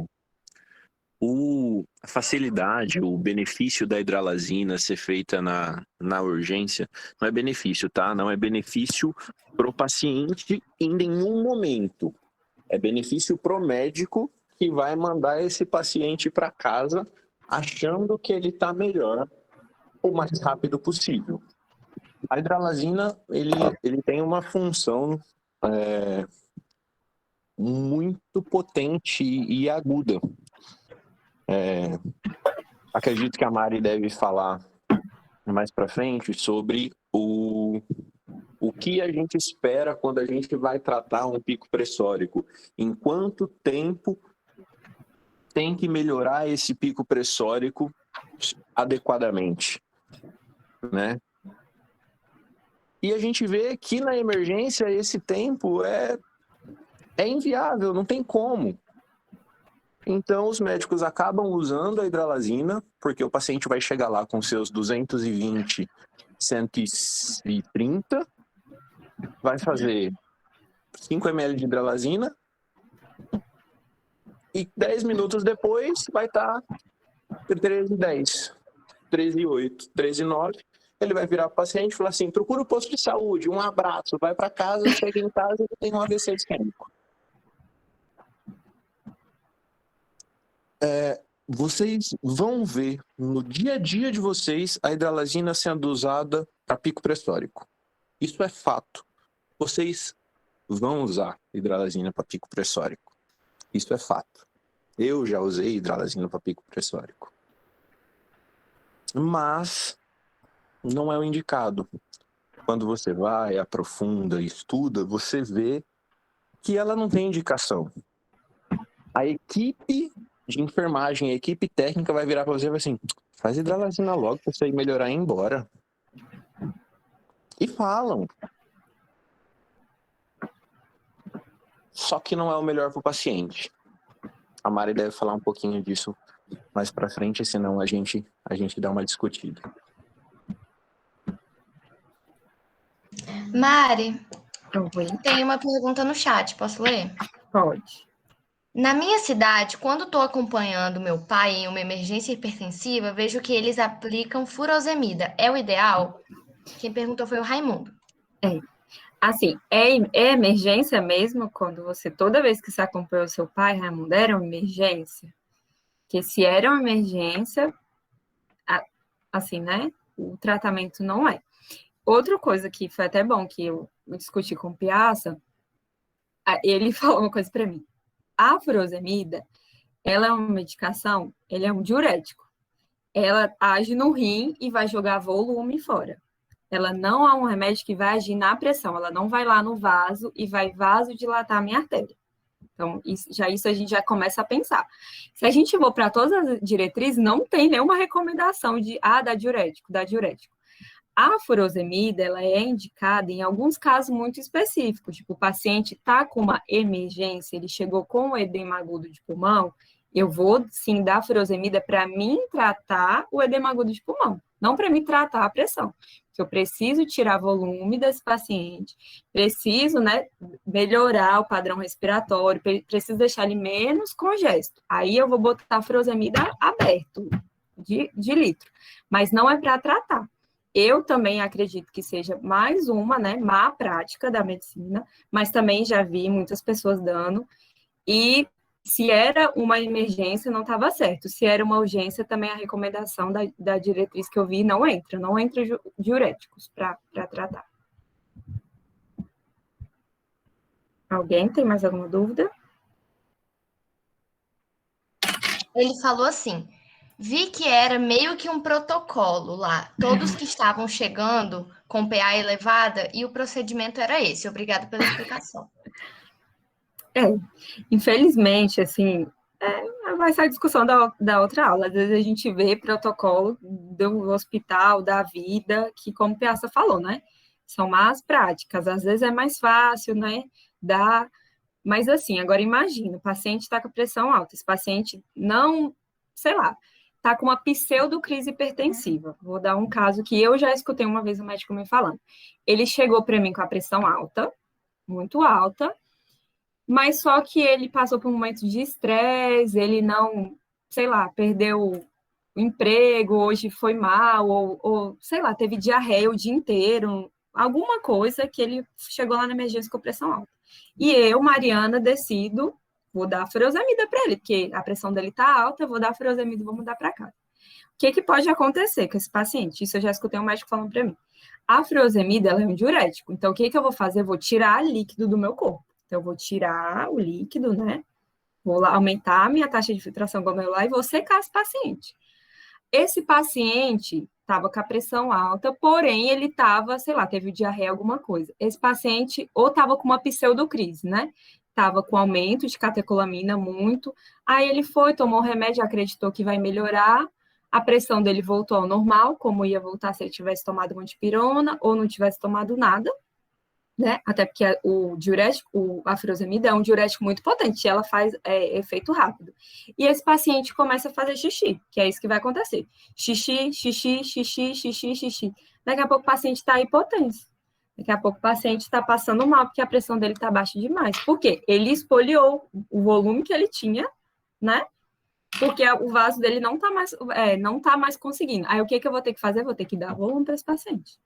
A facilidade, o benefício da hidralazina ser feita na urgência, não é benefício, tá? Não é benefício para o paciente em nenhum momento. É benefício para o médico que vai mandar esse paciente para casa achando que ele está melhor o mais rápido possível. A hidralazina, ele tem uma função muito potente e aguda. Acredito que a Mari deve falar mais para frente sobre o que a gente espera quando a gente vai tratar um pico pressórico. Em quanto tempo tem que melhorar esse pico pressórico adequadamente, né? E a gente vê que na emergência esse tempo é inviável, não tem como. Então, os médicos acabam usando a hidralazina, porque o paciente vai chegar lá com seus 220, 130, vai fazer 5 ml de hidralazina e 10 minutos depois vai estar 13,10, 13,8, 13,9 ele vai virar para o paciente e falar assim, procura o posto de saúde, um abraço, vai para casa, chega em casa e tem um AVC isquêmico. Vocês vão ver no dia a dia de vocês a hidralazina sendo usada para pico pressórico. Isso é fato. Vocês vão usar hidralazina para pico pressórico. Isso é fato. Eu já usei hidralazina para pico pressórico. Mas não é o indicado. Quando você vai, aprofunda, estuda, você vê que ela não tem indicação. A equipe de enfermagem, a equipe técnica vai virar para você e vai assim, faz hidralazina logo para você ir melhorar e ir embora. E falam. Só que não é o melhor para o paciente. A Mari deve falar um pouquinho disso mais para frente, senão a gente dá uma discutida. Mari, Oi, tem uma pergunta no chat, posso ler? pode. Na minha cidade, quando estou acompanhando meu pai em uma emergência hipertensiva, vejo que eles aplicam furosemida. É o ideal? Quem perguntou foi o Raimundo. Assim, é emergência mesmo quando você, toda vez que você acompanhou o seu pai, Raimundo, era uma emergência? Porque se era uma emergência, assim, né, o tratamento não é. Outra coisa que foi até bom que eu discuti com o Piazza, ele falou uma coisa para mim. A furosemida, ela é uma medicação, ele é um diurético. Ela age no rim e vai jogar volume fora. Ela não é um remédio que vai agir na pressão, ela não vai lá no vaso e vai vasodilatar a minha artéria. Então, isso a gente já começa a pensar. Se a gente for para todas as diretrizes, não tem nenhuma recomendação de, dá diurético. A furosemida, ela é indicada em alguns casos muito específicos, tipo, o paciente está com uma emergência, ele chegou com um edema agudo de pulmão, eu vou, sim, dar furosemida para mim tratar o edema agudo de pulmão, não para mim tratar a pressão. Porque eu preciso tirar volume desse paciente, preciso, né, melhorar o padrão respiratório, preciso deixar ele menos congesto. Aí eu vou botar a furosemida aberto, de litro, mas não é para tratar. Eu também acredito que seja mais uma, né, má prática da medicina, mas também já vi muitas pessoas dando, e se era uma emergência, não estava certo. Se era uma urgência, também a recomendação da diretriz que eu vi não entra diuréticos para tratar. Alguém tem mais alguma dúvida? Ele falou assim, vi que era meio que um protocolo lá, todos que estavam chegando com PA elevada e o procedimento era esse. Obrigada pela explicação. Infelizmente, assim, vai ser a discussão da outra aula. Às vezes a gente vê protocolo do hospital, da vida, que, como o Piazza falou, né? São más práticas. Às vezes é mais fácil, né? Mas assim, agora imagina, o paciente está com pressão alta, esse paciente não, sei lá, está com uma pseudocrise hipertensiva. Vou dar um caso que eu já escutei uma vez um médico me falando. Ele chegou para mim com a pressão alta, muito alta, mas só que ele passou por um momento de estresse, ele não, sei lá, perdeu o emprego, hoje foi mal, ou sei lá, teve diarreia o dia inteiro, alguma coisa que ele chegou lá na emergência com pressão alta. E eu, Mariana, decido, vou dar furosemida para ele, porque a pressão dele está alta, eu vou dar furosemida e vou mudar para casa. O que pode acontecer com esse paciente? Isso eu já escutei um médico falando para mim. A furosemida, ela é um diurético, então o que eu vou fazer? Eu vou tirar líquido do meu corpo. Então, eu vou tirar o líquido, né? Vou lá aumentar a minha taxa de filtração glomerular e vou secar esse paciente. Esse paciente estava com a pressão alta, porém, ele estava, sei lá, teve diarreia, alguma coisa. Esse paciente ou estava com uma pseudocrise, né? Estava com aumento de catecolamina muito. Aí ele foi, tomou o remédio, acreditou que vai melhorar. A pressão dele voltou ao normal, como ia voltar se ele tivesse tomado uma dipirona ou não tivesse tomado nada. Né? Até porque o diurético, a furosemida é um diurético muito potente, ela faz efeito rápido. E esse paciente começa a fazer xixi, que é isso que vai acontecer. Xixi. Daqui a pouco o paciente está hipotenso. Daqui a pouco o paciente está passando mal, porque a pressão dele está baixa demais. Por quê? Ele espoliou o volume que ele tinha, né? porque o vaso dele não tá mais conseguindo. Aí o que eu vou ter que fazer? Vou ter que dar volume para esse paciente.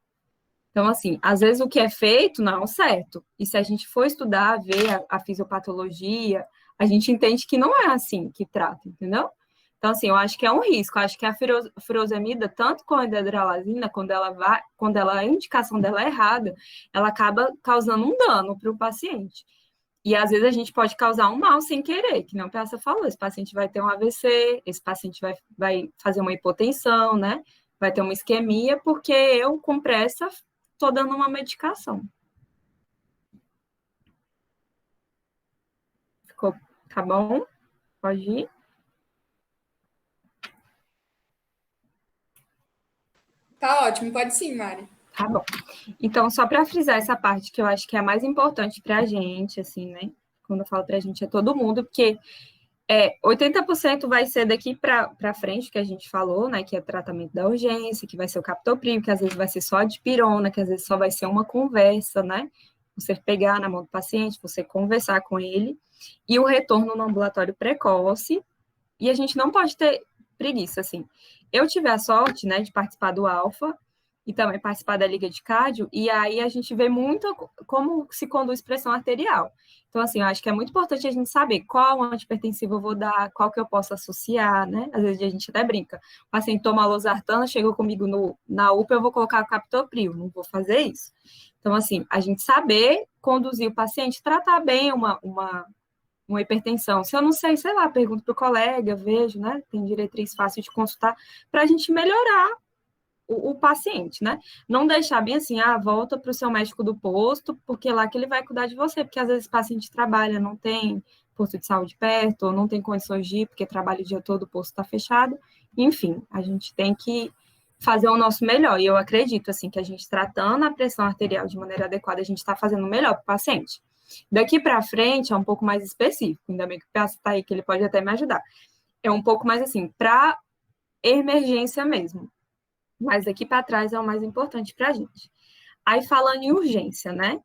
Então, assim, às vezes o que é feito não é o certo. E se a gente for estudar, ver a fisiopatologia, a gente entende que não é assim que trata, entendeu? Então, assim, eu acho que é um risco. Eu acho que a furosemida, tanto com a hidralazina, quando a indicação dela é errada, ela acaba causando um dano para o paciente. E às vezes a gente pode causar um mal sem querer, que não o Piazza falou, esse paciente vai ter um AVC, esse paciente vai fazer uma hipotensão, né? Vai ter uma isquemia, porque eu, com pressa, estou dando uma medicação. Tá bom? Pode ir? Tá ótimo, pode sim, Mari. Tá bom. Então, só para frisar essa parte que eu acho que é a mais importante para a gente, assim, né? Quando eu falo para a gente, é todo mundo, porque 80% vai ser daqui para frente, que a gente falou, né? Que é tratamento da urgência, que vai ser o captopril, que às vezes vai ser só a dipirona, que às vezes só vai ser uma conversa, né? Você pegar na mão do paciente, você conversar com ele, e o retorno no ambulatório precoce, e a gente não pode ter preguiça, assim. Eu tive a sorte, né, de participar do Alfa, e também participar da Liga de Cardio, e aí a gente vê muito como se conduz pressão arterial. Então, assim, eu acho que é muito importante a gente saber qual antipertensivo eu vou dar, qual que eu posso associar, né? Às vezes a gente até brinca. O paciente toma losartana, chegou comigo na UPA, eu vou colocar o captopril, não vou fazer isso. Então, assim, a gente saber conduzir o paciente, tratar bem uma hipertensão. Se eu não sei, sei lá, pergunto para o colega, vejo, né? Tem diretriz fácil de consultar, para a gente melhorar o paciente, né? Não deixar bem assim, volta para o seu médico do posto, porque lá que ele vai cuidar de você, porque às vezes o paciente trabalha, não tem posto de saúde perto, ou não tem condições de ir, porque trabalha o dia todo, o posto está fechado. Enfim, a gente tem que fazer o nosso melhor, e eu acredito, assim, que a gente tratando a pressão arterial de maneira adequada, a gente está fazendo o melhor para o paciente. Daqui para frente é um pouco mais específico, ainda bem que o Piazza está aí, que ele pode até me ajudar. É um pouco mais assim, para emergência mesmo. Mas daqui para trás é o mais importante para a gente. Aí, falando em urgência, né?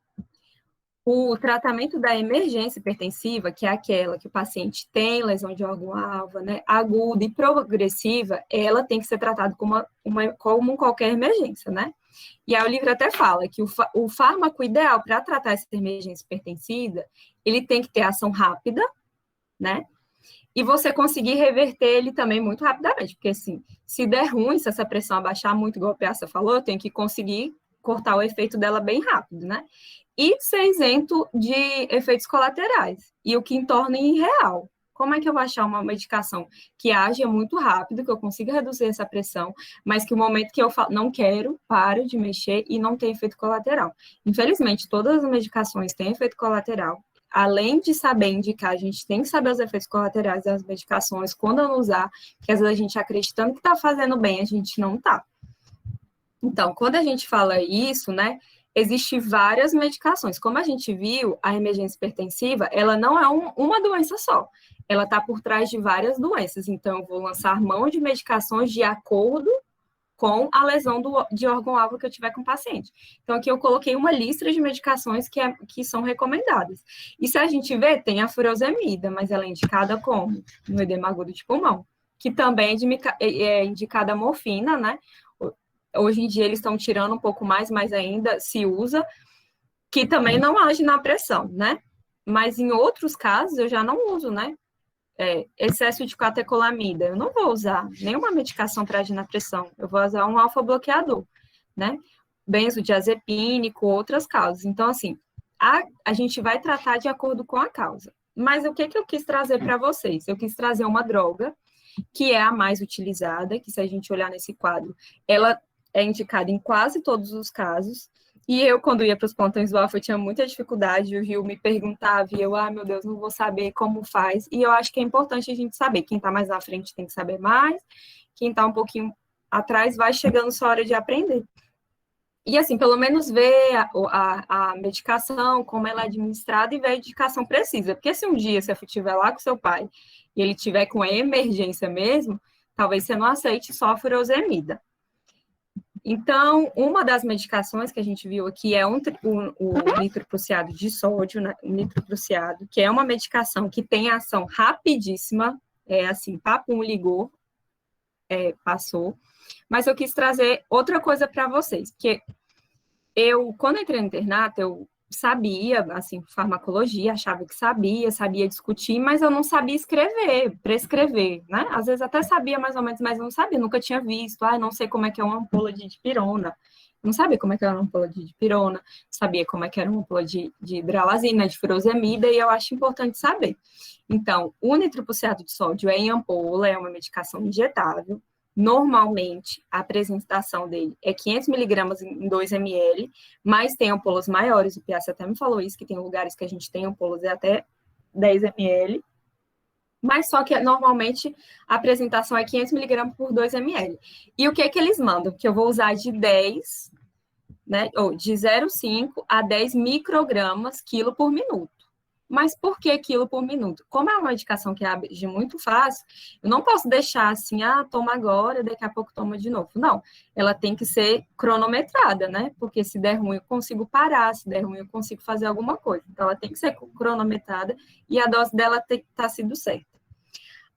O tratamento da emergência hipertensiva, que é aquela que o paciente tem lesão de órgão-alvo, né? Aguda e progressiva, ela tem que ser tratada como qualquer emergência, né? E aí o livro até fala que o fármaco ideal para tratar essa emergência hipertensiva, ele tem que ter ação rápida, né? E você conseguir reverter ele também muito rapidamente, porque assim, se der ruim, se essa pressão abaixar muito, igual a Piazza falou, eu tenho que conseguir cortar o efeito dela bem rápido, né? E ser isento de efeitos colaterais, e o que torna irreal. Como é que eu vou achar uma medicação que haja muito rápido, que eu consiga reduzir essa pressão, mas que o momento que eu não quero, paro de mexer e não tem efeito colateral? Infelizmente, todas as medicações têm efeito colateral. Além de saber indicar, a gente tem que saber os efeitos colaterais das medicações, quando não usar, que às vezes a gente acreditando que está fazendo bem, a gente não está. Então, quando a gente fala isso, né, existem várias medicações. Como a gente viu, a emergência hipertensiva, ela não é uma doença só. Ela está por trás de várias doenças. Então, eu vou lançar mão de medicações de acordo com a lesão de órgão-alvo que eu tiver com o paciente. Então, aqui eu coloquei uma lista de medicações que são recomendadas. E se a gente vê, tem a furosemida, mas ela é indicada como? No edema agudo de pulmão, que também é indicada a morfina, né? Hoje em dia eles estão tirando um pouco mais, mas ainda se usa, que também não age na pressão, né? Mas em outros casos eu já não uso, né? Excesso de catecolamida, eu não vou usar nenhuma medicação para agir na pressão, eu vou usar um alfa-bloqueador, né? Benzodiazepínico, outras causas. Então, assim, a gente vai tratar de acordo com a causa. Mas o que eu quis trazer para vocês? Eu quis trazer uma droga que é a mais utilizada, que se a gente olhar nesse quadro, ela é indicada em quase todos os casos. E eu, quando ia para os plantões do Alfa, eu tinha muita dificuldade, o Rio me perguntava, e eu, meu Deus, não vou saber como faz. E eu acho que é importante a gente saber. Quem está mais na frente tem que saber mais, quem está um pouquinho atrás vai chegando sua hora de aprender. E, assim, pelo menos ver a medicação, como ela é administrada e ver a indicação precisa. Porque se um dia você estiver lá com seu pai e ele tiver com emergência mesmo, talvez você não aceite só a furosemida. Então, uma das medicações que a gente viu aqui é o nitroprusiado de sódio, né? O nitroprusiado, que é uma medicação que tem ação rapidíssima, assim, papum, ligou, passou. Mas eu quis trazer outra coisa para vocês, porque quando entrei no internato, eu sabia, assim, farmacologia, achava que sabia discutir, mas eu não sabia escrever, prescrever, né? Às vezes até sabia mais ou menos, mas não sabia, nunca tinha visto. Não sei como é que é uma ampola de dipirona. Não sabia como é que era uma ampola de dipirona, sabia como é que era uma ampola de hidralazina, de furosemida, e eu acho importante saber. Então, o nitroprusiato de sódio é em ampola, é uma medicação injetável. Normalmente, a apresentação dele é 500 miligramas em 2 ml, mas tem ampolas maiores, o Piazza até me falou isso, que tem lugares que a gente tem ampolas de até 10 ml, mas só que normalmente a apresentação é 500 miligramas por 2 ml. E o que é que eles mandam? Que eu vou usar de 10, né, ou de 0,5 a 10 microgramas quilo por minuto. Mas por que quilo por minuto? Como é uma medicação que age muito fácil, eu não posso deixar assim, toma agora, daqui a pouco toma de novo. Não, ela tem que ser cronometrada, né? Porque se der ruim eu consigo parar, se der ruim eu consigo fazer alguma coisa. Então ela tem que ser cronometrada e a dose dela tem que estar sendo certa.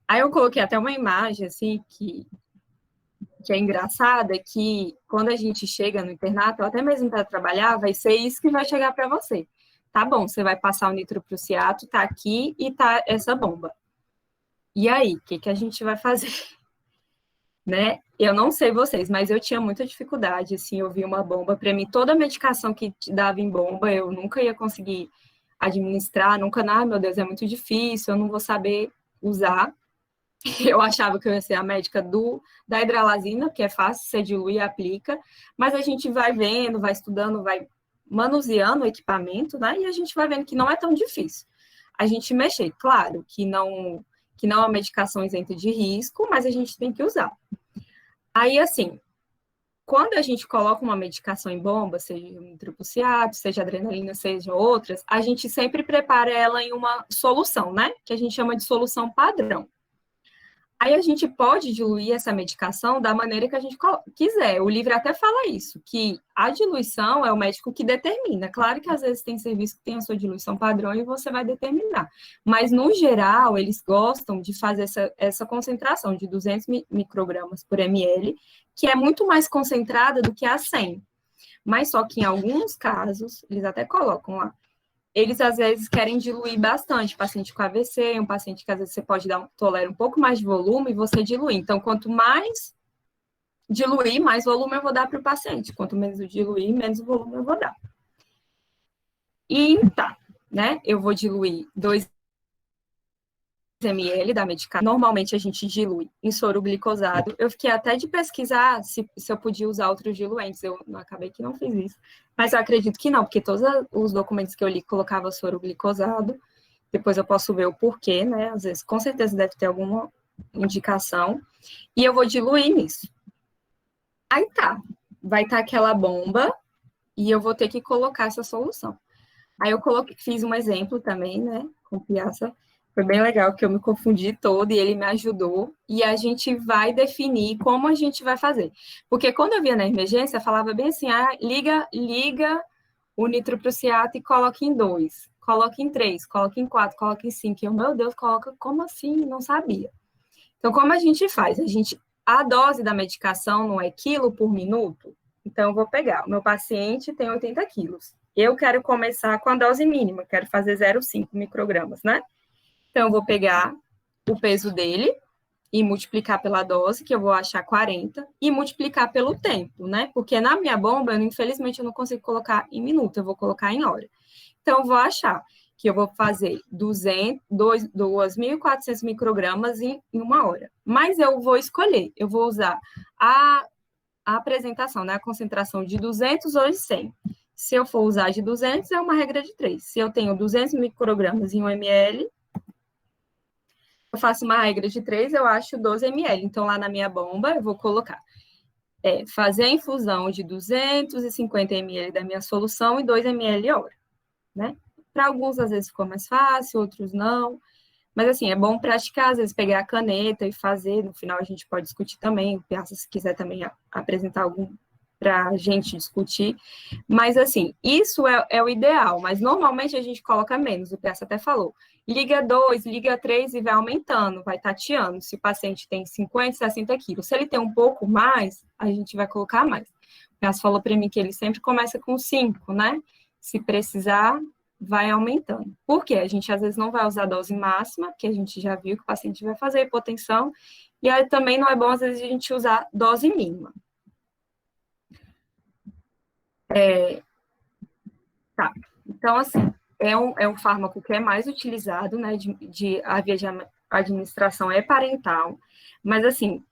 Aí eu coloquei até uma imagem, assim, que é engraçada, que quando a gente chega no internato, até mesmo para trabalhar, vai ser isso que vai chegar para você. Tá bom, você vai passar o nitroprusiato, tá aqui e tá essa bomba. E aí, o que a gente vai fazer? Né? Eu não sei vocês, mas eu tinha muita dificuldade, assim, eu vi uma bomba. Para mim, toda a medicação que dava em bomba, eu nunca ia conseguir administrar, nunca, meu Deus, é muito difícil, eu não vou saber usar. Eu achava que eu ia ser a médica da hidralazina, que é fácil, você dilui e aplica, mas a gente vai vendo, vai estudando, vai manuseando o equipamento, né? E a gente vai vendo que não é tão difícil. A gente mexer, claro, que não é uma medicação isenta de risco, mas a gente tem que usar. Aí, assim, quando a gente coloca uma medicação em bomba, seja nitroprusiato, seja adrenalina, seja outras, a gente sempre prepara ela em uma solução, né? Que a gente chama de solução padrão. Aí a gente pode diluir essa medicação da maneira que a gente quiser. O livro até fala isso, que a diluição é o médico que determina. Claro que às vezes tem serviço que tem a sua diluição padrão e você vai determinar. Mas, no geral, eles gostam de fazer essa concentração de 200 microgramas por ml, que é muito mais concentrada do que a 100. Mas só que em alguns casos, eles até colocam lá, eles às vezes querem diluir bastante, paciente com AVC, um paciente que às vezes você pode tolerar um pouco mais de volume e você dilui. Então, quanto mais diluir, mais volume eu vou dar para o paciente. Quanto menos eu diluir, menos volume eu vou dar. E tá, né? Eu vou diluir 2 ml da medicação. Normalmente a gente dilui em soro glicosado. Eu fiquei até de pesquisar se eu podia usar outros diluentes. Eu acabei que não fiz isso. Mas eu acredito que não, porque todos os documentos que eu li colocava soro glicosado. Depois eu posso ver o porquê, né? Às vezes, com certeza deve ter alguma indicação. E eu vou diluir nisso. Aí tá, vai estar aquela bomba e eu vou ter que colocar essa solução. Aí eu fiz um exemplo também, né? Com Piazza. Foi bem legal, que eu me confundi todo e ele me ajudou. E a gente vai definir como a gente vai fazer. Porque quando eu via na emergência, falava bem assim, liga o nitroprusiato e coloca em 2, coloca em 3, coloca em 4, coloca em 5. E eu, meu Deus, coloca como assim? Não sabia. Então, como a gente faz? A dose da medicação não é quilo por minuto? Então, eu vou pegar. O meu paciente tem 80 quilos. Eu quero começar com a dose mínima, quero fazer 0,5 microgramas, né? Então, eu vou pegar o peso dele e multiplicar pela dose, que eu vou achar 40, e multiplicar pelo tempo, né? Porque na minha bomba, infelizmente, eu não consigo colocar em minuto, eu vou colocar em hora. Então, eu vou achar que eu vou fazer 2.400 microgramas em 1 hora. Mas eu vou escolher, eu vou usar a apresentação, né? A concentração de 200 ou de 100. Se eu for usar de 200, é uma regra de 3. Se eu tenho 200 microgramas em 1 ml, eu faço uma regra de 3, eu acho 12 ml. Então, lá na minha bomba, eu vou colocar, fazer a infusão de 250 ml da minha solução e 2 ml hora, né? Para alguns, às vezes, ficou mais fácil, outros não. Mas, assim, é bom praticar, às vezes, pegar a caneta e fazer. No final, a gente pode discutir também. O Piazza, se quiser também apresentar algum para a gente discutir. Mas, assim, isso é o ideal. Mas, normalmente, a gente coloca menos. O Piazza até falou. Liga 2, liga 3 e vai aumentando, vai tateando. Se o paciente tem 50, 60 quilos. Se ele tem um pouco mais, a gente vai colocar mais. O Cássio falou para mim que ele sempre começa com 5, né? Se precisar, vai aumentando. Por quê? A gente, às vezes, não vai usar a dose máxima, porque a gente já viu que o paciente vai fazer hipotensão. E aí também não é bom, às vezes, a gente usar dose mínima. Tá. Então, assim, é um fármaco que é mais utilizado, né, a via de administração é parental, mas, assim,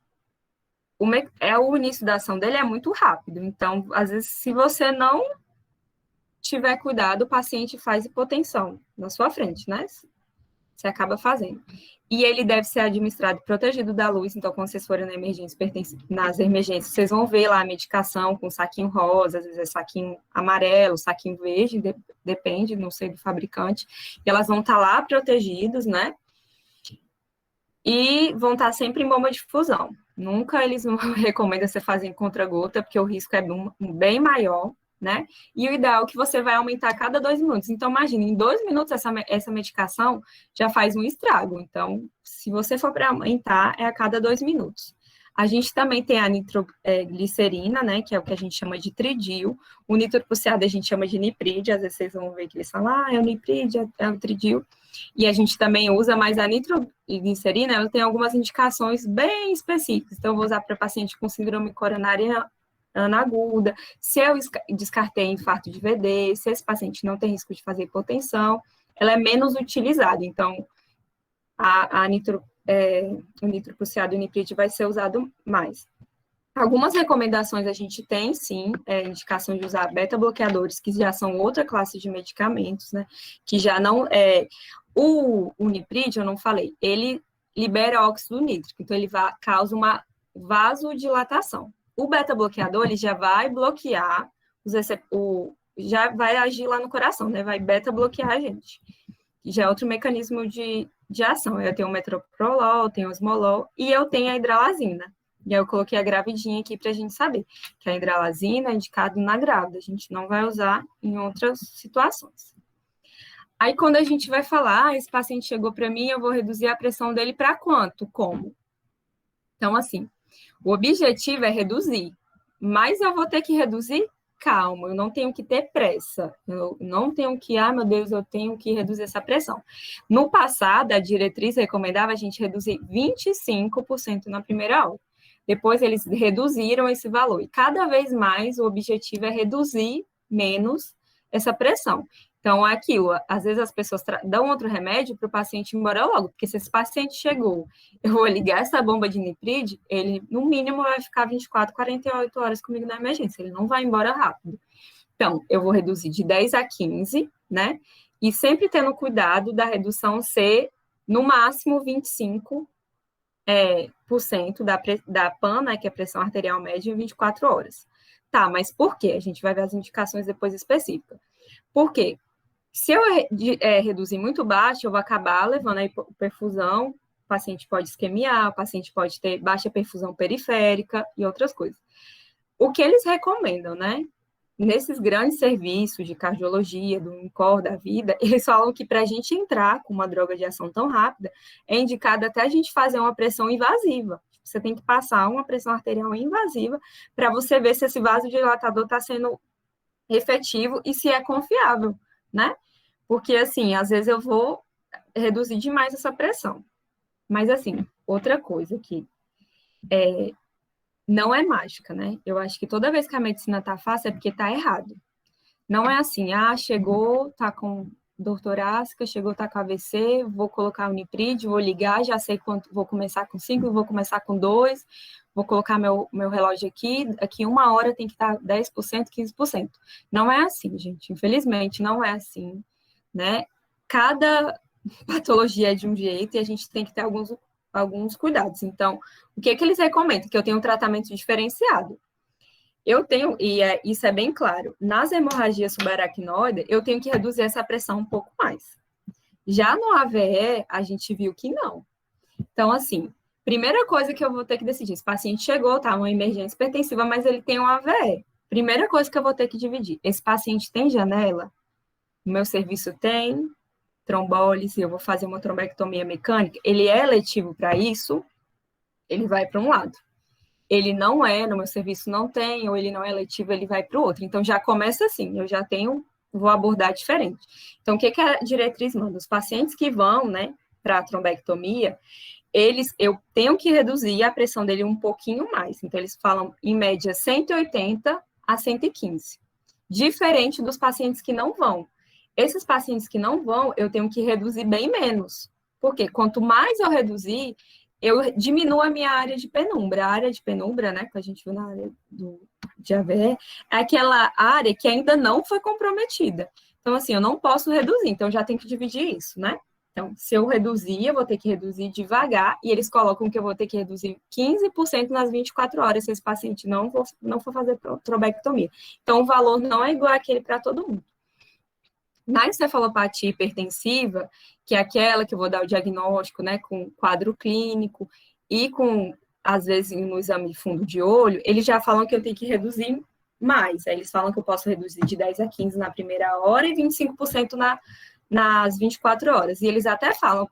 o início da ação dele é muito rápido, então, às vezes, se você não tiver cuidado, o paciente faz hipotensão na sua frente, né? Você acaba fazendo. E ele deve ser administrado protegido da luz, então quando vocês forem nas emergências, vocês vão ver lá a medicação com saquinho rosa, às vezes é saquinho amarelo, saquinho verde, depende, não sei do fabricante, e elas vão estar lá protegidas, né? E vão estar sempre em bomba de difusão. Nunca eles não recomendam você fazer em contra-gota, porque o risco é bem maior, né? E o ideal é que você vai aumentar a cada 2 minutos. Então, imagine, em 2 minutos essa medicação já faz um estrago. Então, se você for para aumentar, é a cada 2 minutos. A gente também tem a nitroglicerina, né? Que é o que a gente chama de tridil. O nitroprusiado a gente chama de niprid. Às vezes vocês vão ver que eles falam, é o niprid, é o tridil. E a gente também usa, mas a nitroglicerina, ela tem algumas indicações bem específicas. Então, eu vou usar para paciente com síndrome coronária aguda, se eu descartei infarto de VD, se esse paciente não tem risco de fazer hipotensão, ela é menos utilizada. Então, o nitroprusiado e o niprid vai ser usado mais. Algumas recomendações a gente tem, sim, indicação de usar beta-bloqueadores, que já são outra classe de medicamentos, né, que já não... o niprid, eu não falei, ele libera óxido nítrico, então ele causa uma vasodilatação. O beta-bloqueador, ele já vai bloquear, já vai agir lá no coração, né? Vai beta-bloquear a gente. Já é outro mecanismo de ação. Eu tenho o metoprolol, tenho o osmolol, e eu tenho a hidralazina. E aí eu coloquei a gravidinha aqui para a gente saber que a hidralazina é indicado na grávida. A gente não vai usar em outras situações. Aí, quando a gente vai falar, esse paciente chegou para mim, eu vou reduzir a pressão dele para quanto? Como? Então, assim, o objetivo é reduzir, mas eu vou ter que reduzir calma, eu não tenho que ter pressa, eu não tenho que, meu Deus, eu tenho que reduzir essa pressão. No passado, a diretriz recomendava a gente reduzir 25% na primeira aula. Depois eles reduziram esse valor, e cada vez mais o objetivo é reduzir menos essa pressão. Então, é aquilo, às vezes as pessoas dão outro remédio para o paciente ir embora logo, porque se esse paciente chegou, eu vou ligar essa bomba de niprid, ele, no mínimo, vai ficar 24, 48 horas comigo na emergência, ele não vai embora rápido. Então, eu vou reduzir de 10 a 15, né? E sempre tendo cuidado da redução ser, no máximo, 25% da PAN, né, que é a pressão arterial média, em 24 horas. Tá, mas por quê? A gente vai ver as indicações depois específicas. Por quê? Se eu reduzir muito baixo, eu vou acabar levando a hiperfusão, o paciente pode isquemiar, o paciente pode ter baixa perfusão periférica e outras coisas. O que eles recomendam, né? Nesses grandes serviços de cardiologia, do INCOR, da vida, eles falam que para a gente entrar com uma droga de ação tão rápida, é indicado até a gente fazer uma pressão invasiva. Você tem que passar uma pressão arterial invasiva para você ver se esse vasodilatador está sendo efetivo e se é confiável, né? Porque, assim, às vezes eu vou reduzir demais essa pressão. Mas, assim, outra coisa que não é mágica, né? Eu acho que toda vez que a medicina tá fácil é porque tá errado. Não é assim, chegou, tá com dor torácica, chegou, tá com AVC, vou colocar o niprid, vou ligar, já sei quanto, vou começar com 5, vou começar com 2, vou colocar meu relógio aqui 1 hora tem que estar 10%, 15%. Não é assim, gente, infelizmente não é assim, né? Cada patologia é de um jeito e a gente tem que ter alguns cuidados. Então, o que eles recomendam? Que eu tenha um tratamento diferenciado. Eu tenho, isso é bem claro, nas hemorragias subaracnoides, eu tenho que reduzir essa pressão um pouco mais. Já no AVE, a gente viu que não. Então, assim, primeira coisa que eu vou ter que decidir, esse paciente chegou, tá, uma emergência hipertensiva, mas ele tem um AVE. Primeira coisa que eu vou ter que dividir, esse paciente tem janela? O meu serviço tem? trombólise, eu vou fazer uma trombectomia mecânica, ele é eletivo para isso, ele vai para um lado. Ele não é, no meu serviço não tem, ou ele não é eletivo, ele vai para o outro. Então, já começa assim, eu já vou abordar diferente. Então, o que a diretriz manda? Os pacientes que vão, né, para a trombectomia, eu tenho que reduzir a pressão dele um pouquinho mais. Então, eles falam, em média, 180 a 115. Diferente dos pacientes que não vão. Esses pacientes que não vão, eu tenho que reduzir bem menos. Porque quanto mais eu reduzir, eu diminuo a minha área de penumbra. A área de penumbra, né, que a gente viu na área de AVE, é aquela área que ainda não foi comprometida. Então, assim, eu não posso reduzir, então já tenho que dividir isso, né? Então, se eu reduzir, eu vou ter que reduzir devagar, e eles colocam que eu vou ter que reduzir 15% nas 24 horas se esse paciente não for fazer trombectomia. Então, o valor não é igual àquele para todo mundo. Na encefalopatia hipertensiva, que é aquela que eu vou dar o diagnóstico, né, com quadro clínico e com, às vezes, no exame de fundo de olho, eles já falam que eu tenho que reduzir mais. Aí eles falam que eu posso reduzir de 10 a 15 na primeira hora e 25% nas 24 horas. E eles até falam,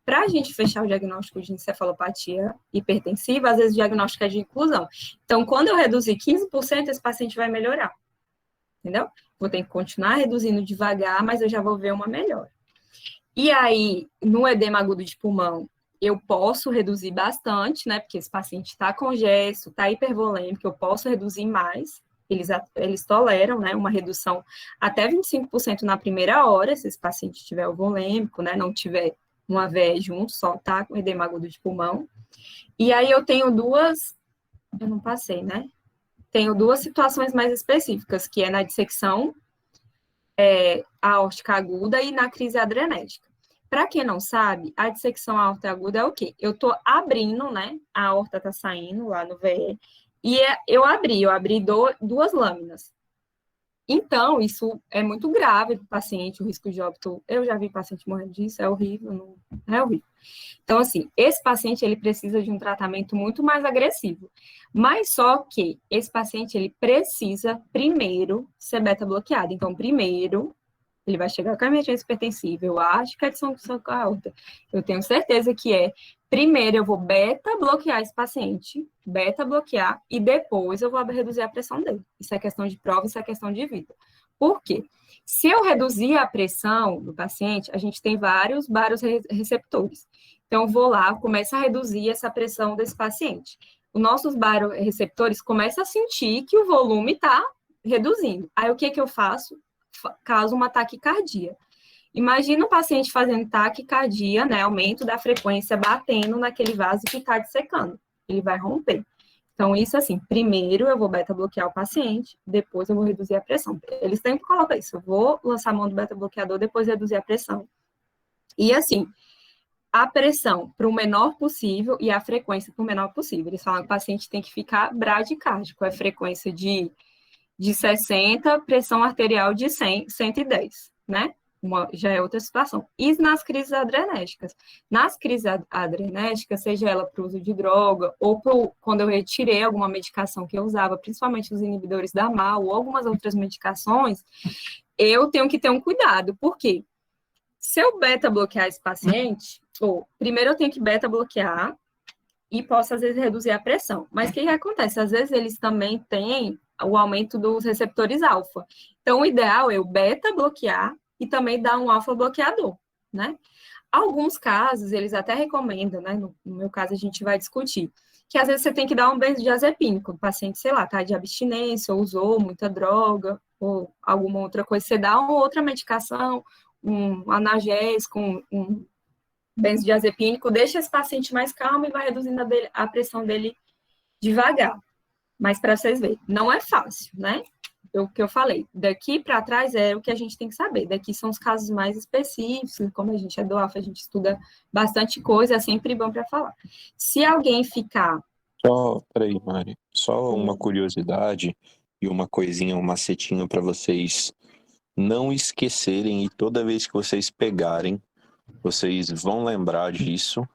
para a gente fechar o diagnóstico de encefalopatia hipertensiva, às vezes o diagnóstico é de inclusão. Então, quando eu reduzir 15%, esse paciente vai melhorar. Entendeu? Vou ter que continuar reduzindo devagar, mas eu já vou ver uma melhora. E aí, no edema agudo de pulmão, eu posso reduzir bastante, né? Porque esse paciente está congesto, está hipervolêmico, eu posso reduzir mais. Eles toleram, né? Uma redução até 25% na primeira hora, se esse paciente tiver o volêmico, né? Não tiver uma AVE junto, só tá com edema agudo de pulmão. E aí eu tenho eu não passei, né? Tenho duas situações mais específicas, que é na dissecção aórtica aguda e na crise adrenética. Para quem não sabe, a dissecção aórtica aguda é o quê? Eu estou abrindo, né? A aorta está saindo lá no VE, e eu abri duas lâminas. Então, isso é muito grave para o paciente, o risco de óbito. Eu já vi paciente morrendo disso, é horrível, é horrível. Então, assim, esse paciente, ele precisa de um tratamento muito mais agressivo. Mas só que esse paciente, ele precisa, primeiro, ser beta-bloqueado. Então, primeiro, ele vai chegar com a emergência hipertensiva. Eu acho que é disfunção aorta. Eu tenho certeza que é. Primeiro, eu vou beta-bloquear esse paciente, beta-bloquear, e depois eu vou reduzir a pressão dele. Isso é questão de prova, isso é questão de vida. Por quê? Se eu reduzir a pressão do paciente, a gente tem vários receptores. Então, eu vou lá, começo a reduzir essa pressão desse paciente. Os nossos baroreceptores começam a sentir que o volume está reduzindo. Aí, o que eu faço? Causa uma taquicardia. Imagina o paciente fazendo taquicardia, né, aumento da frequência, batendo naquele vaso que está dissecando. Ele vai romper. Então, isso assim, primeiro eu vou beta-bloquear o paciente, depois eu vou reduzir a pressão. Eles sempre colocam isso, eu vou lançar a mão do beta-bloqueador, depois reduzir a pressão. E assim, a pressão para o menor possível e a frequência para o menor possível. Eles falam que o paciente tem que ficar bradicárdico, é frequência de 60, pressão arterial de 100, 110, né? Já é outra situação. E nas crises adrenérgicas? Nas crises adrenérgicas, seja ela para o uso de droga, ou quando eu retirei alguma medicação que eu usava, principalmente os inibidores da MAO, ou algumas outras medicações, eu tenho que ter um cuidado. Por quê? Se eu beta-bloquear esse paciente, primeiro eu tenho que beta-bloquear e posso, às vezes, reduzir a pressão. Mas o que acontece? Às vezes, eles também têm o aumento dos receptores alfa. Então, o ideal é eu beta-bloquear e também dar um alfa-bloqueador, né? Alguns casos, eles até recomendam, né? No meu caso, a gente vai discutir, que às vezes você tem que dar um benzodiazepínico. O paciente, sei lá, tá de abstinência, ou usou muita droga, ou alguma outra coisa. Você dá uma outra medicação, um analgésico, um benzodiazepínico, deixa esse paciente mais calmo e vai reduzindo a pressão dele devagar. Mas para vocês verem, não é fácil, né? O que eu falei, daqui para trás é o que a gente tem que saber. Daqui são os casos mais específicos, como a gente é do ALFA, a gente estuda bastante coisa, é sempre bom para falar. Se alguém ficar... Peraí, Mari, só uma curiosidade e uma coisinha, um macetinho para vocês não esquecerem, e toda vez que vocês pegarem, vocês vão lembrar disso.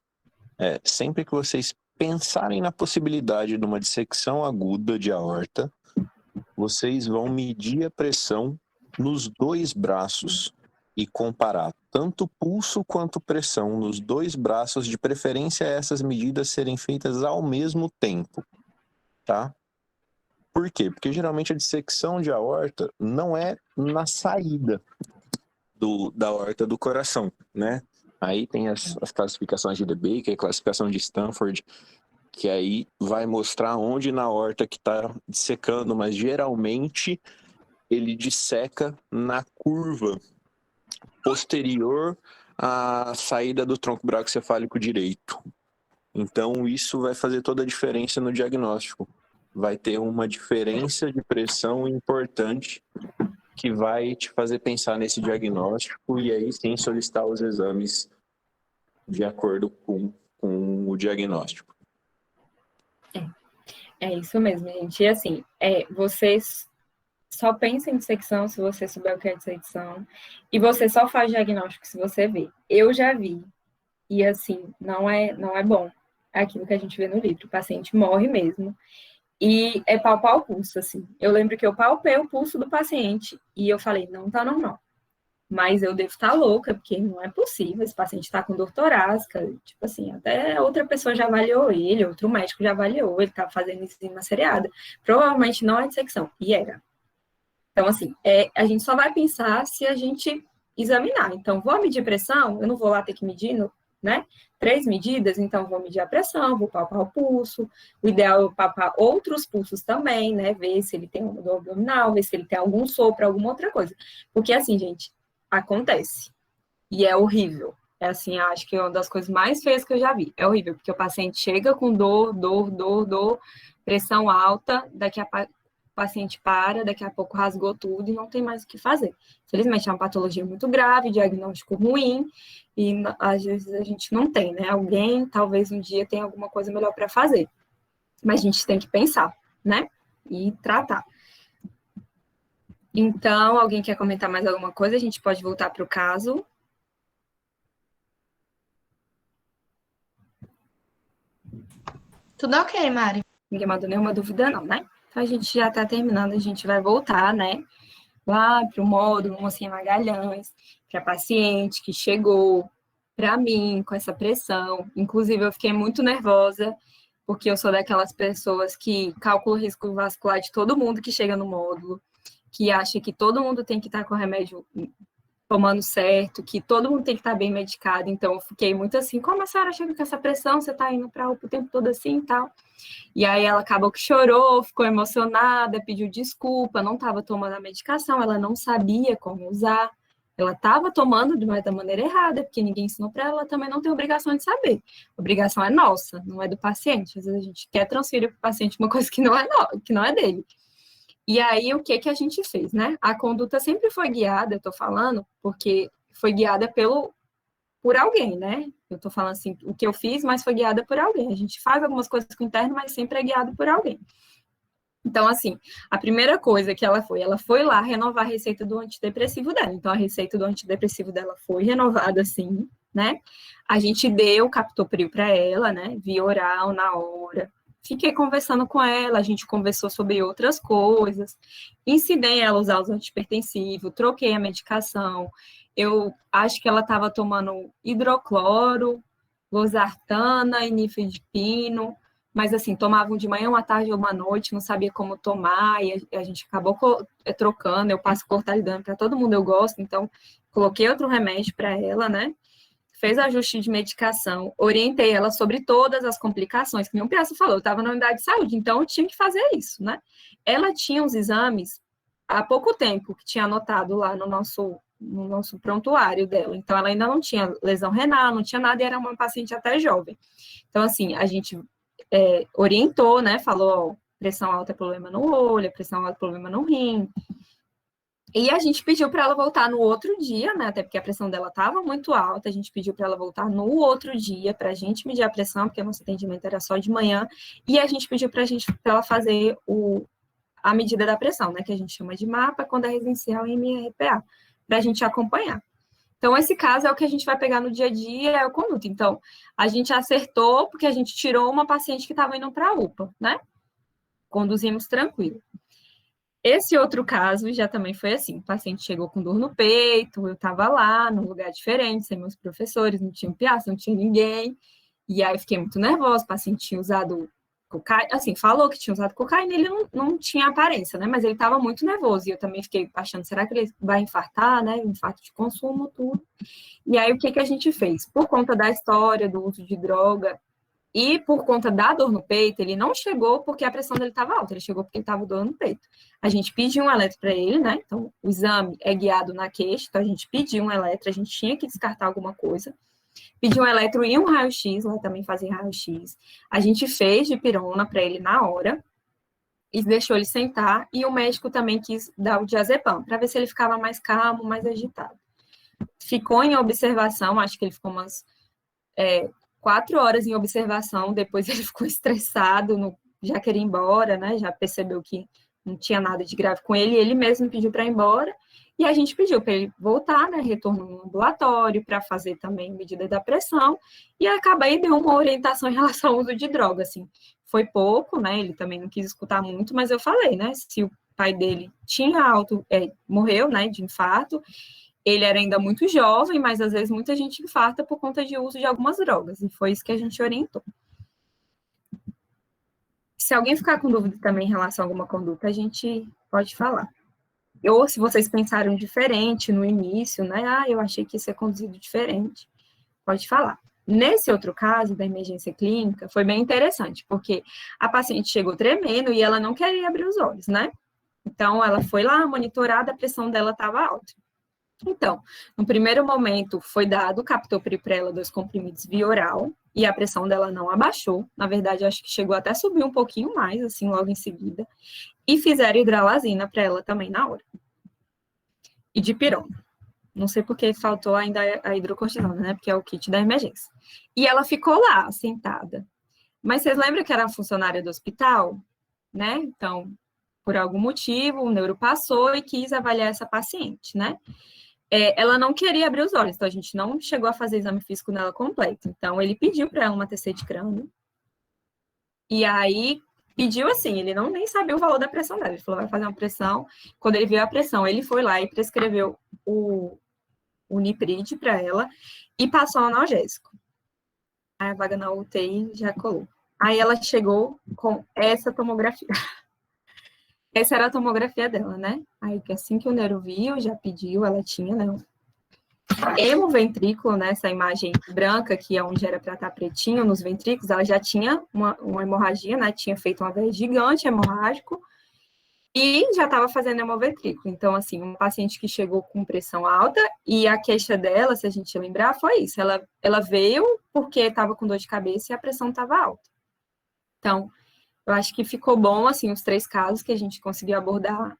Sempre que vocês pensarem na possibilidade de uma dissecção aguda de aorta, vocês vão medir a pressão nos dois braços e comparar tanto pulso quanto pressão nos 2 braços, de preferência essas medidas serem feitas ao mesmo tempo, tá? Por quê? Porque geralmente a dissecção de aorta não é na saída da aorta do coração, né? Aí tem as classificações de DeBakey, que é a classificação de Stanford, que aí vai mostrar onde na aorta que está dissecando, mas geralmente ele disseca na curva posterior à saída do tronco braquiocefálico direito. Então isso vai fazer toda a diferença no diagnóstico. Vai ter uma diferença de pressão importante que vai te fazer pensar nesse diagnóstico e aí sim solicitar os exames de acordo com o diagnóstico. É isso mesmo, gente. E assim, vocês só pensam em dissecção se você souber o que é dissecção, e você só faz diagnóstico se você vê. Eu já vi, e assim, não é bom. É aquilo que a gente vê no livro, o paciente morre mesmo, e é palpar o pulso, assim. Eu lembro que eu palpei o pulso do paciente, e eu falei, não tá normal. Mas eu devo estar louca, porque não é possível, esse paciente está com dor torácica, tipo assim, até outra pessoa já avaliou ele, outro médico já avaliou, ele estava fazendo enzima seriada. Provavelmente não é dissecção, e era. Então, assim, a gente só vai pensar se a gente examinar. Então, vou medir pressão, eu não vou lá ter que medir, né? 3 medidas, então vou medir a pressão, vou palpar o pulso. O ideal é palpar outros pulsos também, né? Ver se ele tem uma dor abdominal, ver se ele tem algum sopro, alguma outra coisa. Porque, assim, gente, acontece. E é horrível. É assim, acho que é uma das coisas mais feias que eu já vi. É horrível, porque o paciente chega com dor, pressão alta, daqui a pouco o paciente para, daqui a pouco rasgou tudo e não tem mais o que fazer. Infelizmente, é uma patologia muito grave, diagnóstico ruim, e às vezes a gente não tem, né? Alguém, talvez um dia, tenha alguma coisa melhor para fazer. Mas a gente tem que pensar, né? E tratar. Então, alguém quer comentar mais alguma coisa? A gente pode voltar para o caso. Tudo ok, Mari. Ninguém mandou nenhuma dúvida, não, né? Então, a gente já está terminando, a gente vai voltar, né? Lá para o módulo Mocinha Magalhães, para a paciente que chegou para mim com essa pressão. Inclusive, eu fiquei muito nervosa, porque eu sou daquelas pessoas que calculo o risco vascular de todo mundo que chega no módulo, que acha que todo mundo tem que estar com o remédio tomando certo, que todo mundo tem que estar bem medicado. Então, eu fiquei muito assim, como a senhora chega com essa pressão, você está indo para o tempo todo assim e tal. E aí ela acabou que chorou, ficou emocionada, pediu desculpa, não estava tomando a medicação, ela não sabia como usar, ela estava tomando da maneira errada, porque ninguém ensinou para ela, ela também não tem obrigação de saber. A obrigação é nossa, não é do paciente. Às vezes a gente quer transferir para o paciente uma coisa que não é dele. E aí, o que a gente fez, né? A conduta sempre foi guiada, eu tô falando, porque foi guiada por alguém, né? Eu tô falando assim, o que eu fiz, mas foi guiada por alguém. A gente faz algumas coisas com o interno, mas sempre é guiado por alguém. Então, assim, a primeira coisa que ela foi lá renovar a receita do antidepressivo dela. Então, a receita do antidepressivo dela foi renovada, sim, né? A gente deu captopril para ela, né? Via oral, na hora. Fiquei conversando com ela, a gente conversou sobre outras coisas, ensinei ela a usar os antihipertensivos, troquei a medicação. Eu acho que ela estava tomando hidrocloro, losartana e nifedipino, mas assim, tomavam de manhã, uma tarde ou uma noite, não sabia como tomar, e a gente acabou trocando, eu passo cortalidano para todo mundo, eu gosto, então coloquei outro remédio para ela, né? Fez ajuste de medicação, orientei ela sobre todas as complicações, que nem o Piazza falou, eu estava na unidade de saúde, então eu tinha que fazer isso, né? Ela tinha uns exames há pouco tempo, que tinha anotado lá no nosso prontuário dela, então ela ainda não tinha lesão renal, não tinha nada, e era uma paciente até jovem. Então, assim, a gente orientou, né? Falou, ó, pressão alta é problema no olho, pressão alta é problema no rim. E a gente pediu para ela voltar no outro dia, né? Até porque a pressão dela estava muito alta. A gente pediu para ela voltar no outro dia para a gente medir a pressão, porque o nosso atendimento era só de manhã. E a gente pediu para ela fazer a medida da pressão, né? Que a gente chama de mapa, quando é residencial em MRPA, para a gente acompanhar. Então, esse caso é o que a gente vai pegar no dia a dia, é o conduta. Então, a gente acertou porque a gente tirou uma paciente que estava indo para a UPA, né? Conduzimos tranquilo. Esse outro caso já também foi assim, o paciente chegou com dor no peito, eu estava lá, num lugar diferente, sem meus professores, não tinha um piasta, não tinha ninguém, e aí eu fiquei muito nervosa, o paciente tinha usado cocaína, assim, falou que tinha usado cocaína, ele não tinha aparência, né, mas ele estava muito nervoso, e eu também fiquei achando, será que ele vai infartar, né, infarto de consumo, tudo. E aí o que a gente fez? Por conta da história do uso de droga, e por conta da dor no peito, ele não chegou porque a pressão dele estava alta, ele chegou porque ele estava dor no peito. A gente pediu um eletro para ele, né? Então, o exame é guiado na queixa, então a gente pediu um eletro, a gente tinha que descartar alguma coisa. Pediu um eletro e um raio-x, lá também fazem raio-x. A gente fez dipirona para ele na hora e deixou ele sentar, e o médico também quis dar o diazepam, para ver se ele ficava mais calmo, mais agitado. Ficou em observação, acho que ele ficou umas 4 horas em observação, depois ele ficou estressado, já queria ir embora, né? Já percebeu que não tinha nada de grave com ele, e ele mesmo pediu para ir embora, e a gente pediu para ele voltar, né? Retorno no ambulatório, para fazer também medida da pressão, e acabei deu uma orientação em relação ao uso de droga, assim. Foi pouco, né? Ele também não quis escutar muito, mas eu falei, né? Se o pai dele morreu, né? De infarto, ele era ainda muito jovem, mas às vezes muita gente infarta por conta de uso de algumas drogas, e foi isso que a gente orientou. Se alguém ficar com dúvida também em relação a alguma conduta, a gente pode falar. Ou se vocês pensaram diferente no início, né? Eu achei que ia ser conduzido diferente, pode falar. Nesse outro caso, da emergência clínica, foi bem interessante, porque a paciente chegou tremendo e ela não queria abrir os olhos, né? Então, ela foi lá monitorada, a pressão dela estava alta. Então, no primeiro momento, foi dado captopril para ela 2 comprimidos via oral, e a pressão dela não abaixou. Na verdade, acho que chegou até a subir um pouquinho mais, assim, logo em seguida. E fizeram hidralazina para ela também na hora. E dipirona. Não sei porque faltou ainda a hidrocortisona, né? Porque é o kit da emergência. E ela ficou lá, sentada. Mas vocês lembram que era funcionária do hospital? Né? Então, por algum motivo, o neuro passou e quis avaliar essa paciente, né? Ela não queria abrir os olhos, então a gente não chegou a fazer exame físico nela completo. Então, ele pediu para ela uma TC de crânio. E aí, pediu assim, ele nem sabia o valor da pressão dela. Ele falou, vai fazer uma pressão. Quando ele viu a pressão, ele foi lá e prescreveu o Niprid para ela e passou o analgésico. Aí a vaga na UTI já colou. Aí ela chegou com essa tomografia. Essa era a tomografia dela, né? Aí, assim que o neuro viu, já pediu, ela tinha, né? Hemoventrículo, né? Essa imagem branca, que é onde era para estar pretinho, nos ventrículos, ela já tinha uma hemorragia, né? Tinha feito um AVE gigante hemorrágico e já estava fazendo hemoventrículo. Então, assim, um paciente que chegou com pressão alta, e a queixa dela, se a gente lembrar, foi isso. Ela veio porque estava com dor de cabeça e a pressão estava alta. Então, eu acho que ficou bom, assim, os 3 casos que a gente conseguiu abordar.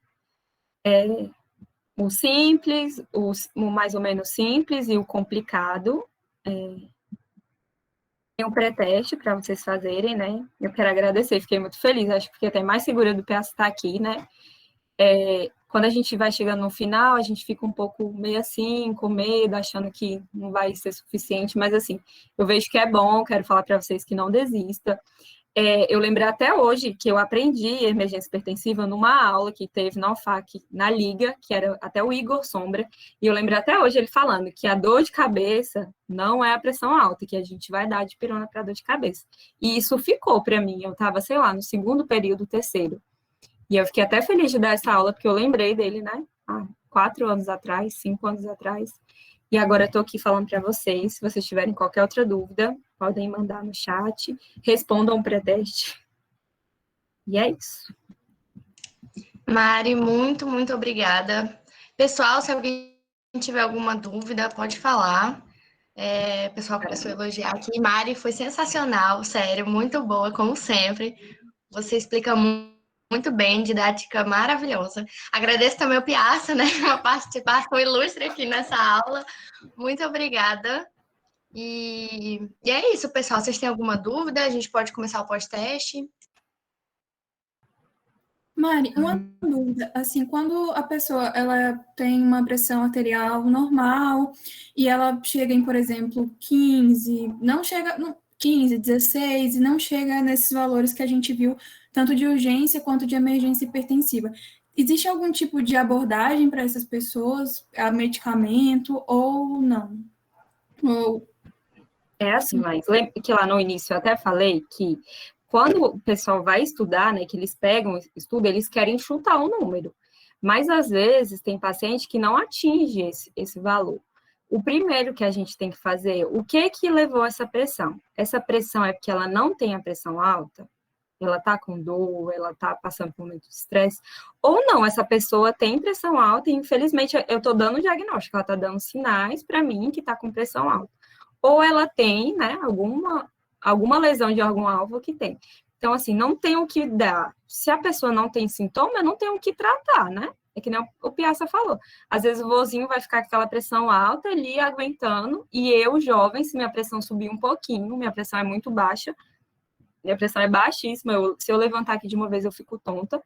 O simples, o mais ou menos simples e o complicado. Tem um pré-teste para vocês fazerem, né? Eu quero agradecer, fiquei muito feliz, acho que fiquei até mais segura do PA estar aqui, né? Quando a gente vai chegando no final, a gente fica um pouco meio assim, com medo, achando que não vai ser suficiente, mas assim, eu vejo que é bom, quero falar para vocês que não desista. Eu lembrei até hoje que eu aprendi emergência hipertensiva numa aula que teve na UFAC, na Liga, que era até o Igor Sombra, e eu lembrei até hoje ele falando que a dor de cabeça não é a pressão alta, que a gente vai dar dipirona para dor de cabeça. E isso ficou para mim, eu estava, sei lá, no 2º período, 3º. E eu fiquei até feliz de dar essa aula, porque eu lembrei dele, né? 4 anos atrás, 5 anos atrás. E agora eu estou aqui falando para vocês. Se vocês tiverem qualquer outra dúvida, podem mandar no chat, respondam o pré-teste. E é isso. Mari, muito, muito obrigada. Pessoal, se alguém tiver alguma dúvida, pode falar. O pessoal começou a elogiar aqui. Mari, foi sensacional, sério, muito boa, como sempre. Você explica muito bem, didática maravilhosa. Agradeço também o Piazza, né? A participação ilustre aqui nessa aula. Muito obrigada. E é isso, pessoal. Vocês têm alguma dúvida? A gente pode começar o pós-teste. Mari, uma dúvida, assim, quando a pessoa, ela tem uma pressão arterial normal e ela chega em, por exemplo, 15, não chega, 15, 16, e não chega nesses valores que a gente viu, tanto de urgência quanto de emergência hipertensiva. existe algum tipo de abordagem para essas pessoas, a medicamento ou não? Ou É assim, mas lembra que lá no início eu até falei que quando o pessoal vai estudar, né, que eles pegam estudo, eles querem chutar um número. Mas às vezes tem paciente que não atinge esse valor. O primeiro que a gente tem que fazer, o que levou essa pressão? Essa pressão é porque ela não tem a pressão alta? Ela tá com dor, ela tá passando por muito estresse? Ou não, essa pessoa tem pressão alta e infelizmente eu tô dando o diagnóstico, ela tá dando sinais para mim que tá com pressão alta. Ou ela tem, né, alguma lesão de órgão-alvo que tem. Então, assim, não tem o que dar. Se a pessoa não tem sintoma, não tem o que tratar, né? É que nem o Piazza falou. Às vezes o vozinho vai ficar com aquela pressão alta ali, aguentando, e eu, jovem, se minha pressão subir um pouquinho, minha pressão é muito baixa, minha pressão é baixíssima, se eu levantar aqui de uma vez eu fico tonta,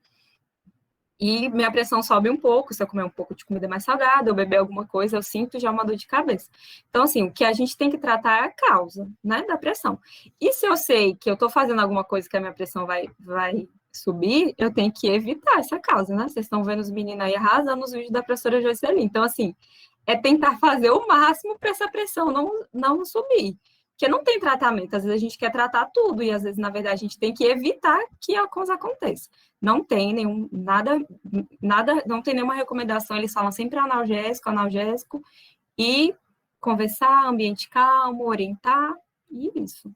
e minha pressão sobe um pouco, se eu comer um pouco de comida mais salgada, eu beber alguma coisa, eu sinto já uma dor de cabeça. Então, assim, o que a gente tem que tratar é a causa, né, da pressão. E se eu sei que eu tô fazendo alguma coisa que a minha pressão vai subir, eu tenho que evitar essa causa, né? Vocês estão vendo os meninos aí arrasando nos vídeos da professora Joycelyn. Então, assim, é tentar fazer o máximo para essa pressão não subir. Porque não tem tratamento, às vezes a gente quer tratar tudo, e às vezes, na verdade, a gente tem que evitar que a coisa aconteça. Não tem nada, não tem nenhuma recomendação, eles falam sempre analgésico, e conversar, ambiente calmo, orientar, e isso.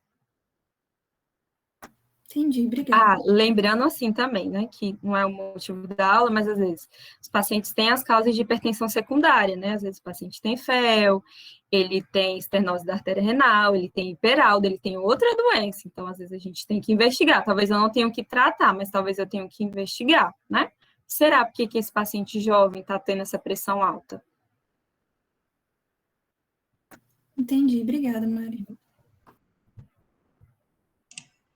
Entendi, obrigada. Lembrando assim também, né, que não é o motivo da aula, mas às vezes os pacientes têm as causas de hipertensão secundária, né, às vezes o paciente tem FeL, ele tem estenose da artéria renal, ele tem hiperaldo, ele tem outra doença, então às vezes a gente tem que investigar, talvez eu não tenha que tratar, mas talvez eu tenha que investigar, né? Será porque que esse paciente jovem está tendo essa pressão alta? Entendi, obrigada, Mari.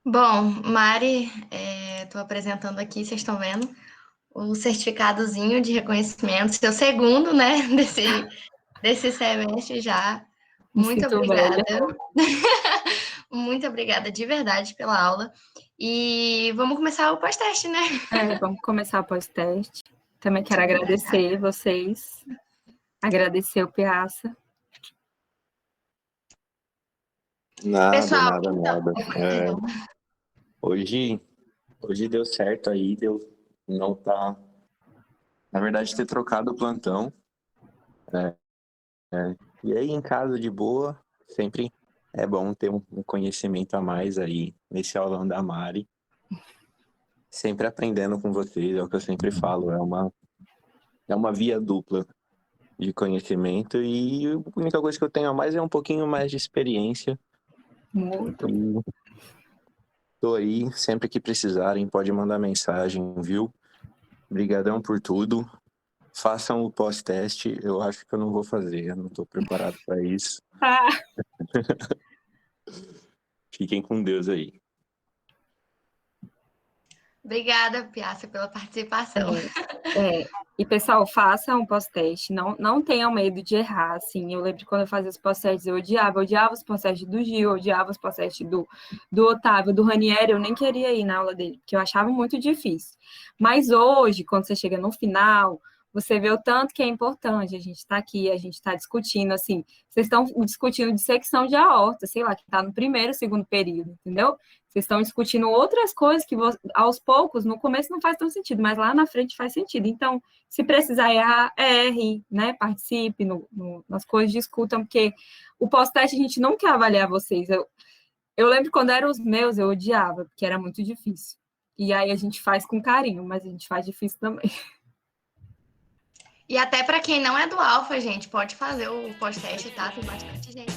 Bom, Mari, estou apresentando aqui, vocês estão vendo, o certificadozinho de reconhecimento, seu segundo, né, desse semestre já. Muito obrigada. Muito obrigada de verdade pela aula. E vamos começar o pós-teste, né? Vamos começar o pós-teste. Também quero agradecer vocês, agradecer o Piazza. Nada, Pessoal, nada. Hoje deu certo aí, não tá... Na verdade, ter trocado o plantão. E aí, em casa de boa, sempre é bom ter um conhecimento a mais aí nesse aulão da Mari. Sempre aprendendo com vocês, é o que eu sempre falo, é uma via dupla de conhecimento, e a única coisa que eu tenho a mais é um pouquinho mais de experiência. Muito. Tô aí, sempre que precisarem, pode mandar mensagem, viu? Obrigadão por tudo. Façam o pós-teste, eu acho que eu não vou fazer, eu não tô preparado para isso. Fiquem com Deus aí. Obrigada, Piazza, pela participação. E, pessoal, façam um pós-teste, não tenham medo de errar, assim, eu lembro que quando eu fazia os pós-testes, eu odiava os pós-testes do Gil, eu odiava os pós-testes do Otávio, do Ranieri, eu nem queria ir na aula dele, porque eu achava muito difícil. Mas hoje, quando você chega no final, você vê o tanto que é importante, a gente está aqui, a gente está discutindo, assim, vocês estão discutindo dissecção de aorta, sei lá, que está no primeiro, segundo período, entendeu? Vocês estão discutindo outras coisas que, aos poucos, no começo não faz tão sentido, mas lá na frente faz sentido. Então, se precisar errar, erre, né? Participe nas coisas, discutam, porque o pós-teste a gente não quer avaliar vocês. Eu lembro quando eram os meus, eu odiava, porque era muito difícil. E aí a gente faz com carinho, mas a gente faz difícil também. E até para quem não é do Alfa, gente, pode fazer o pós-teste, tá? Tem bastante gente.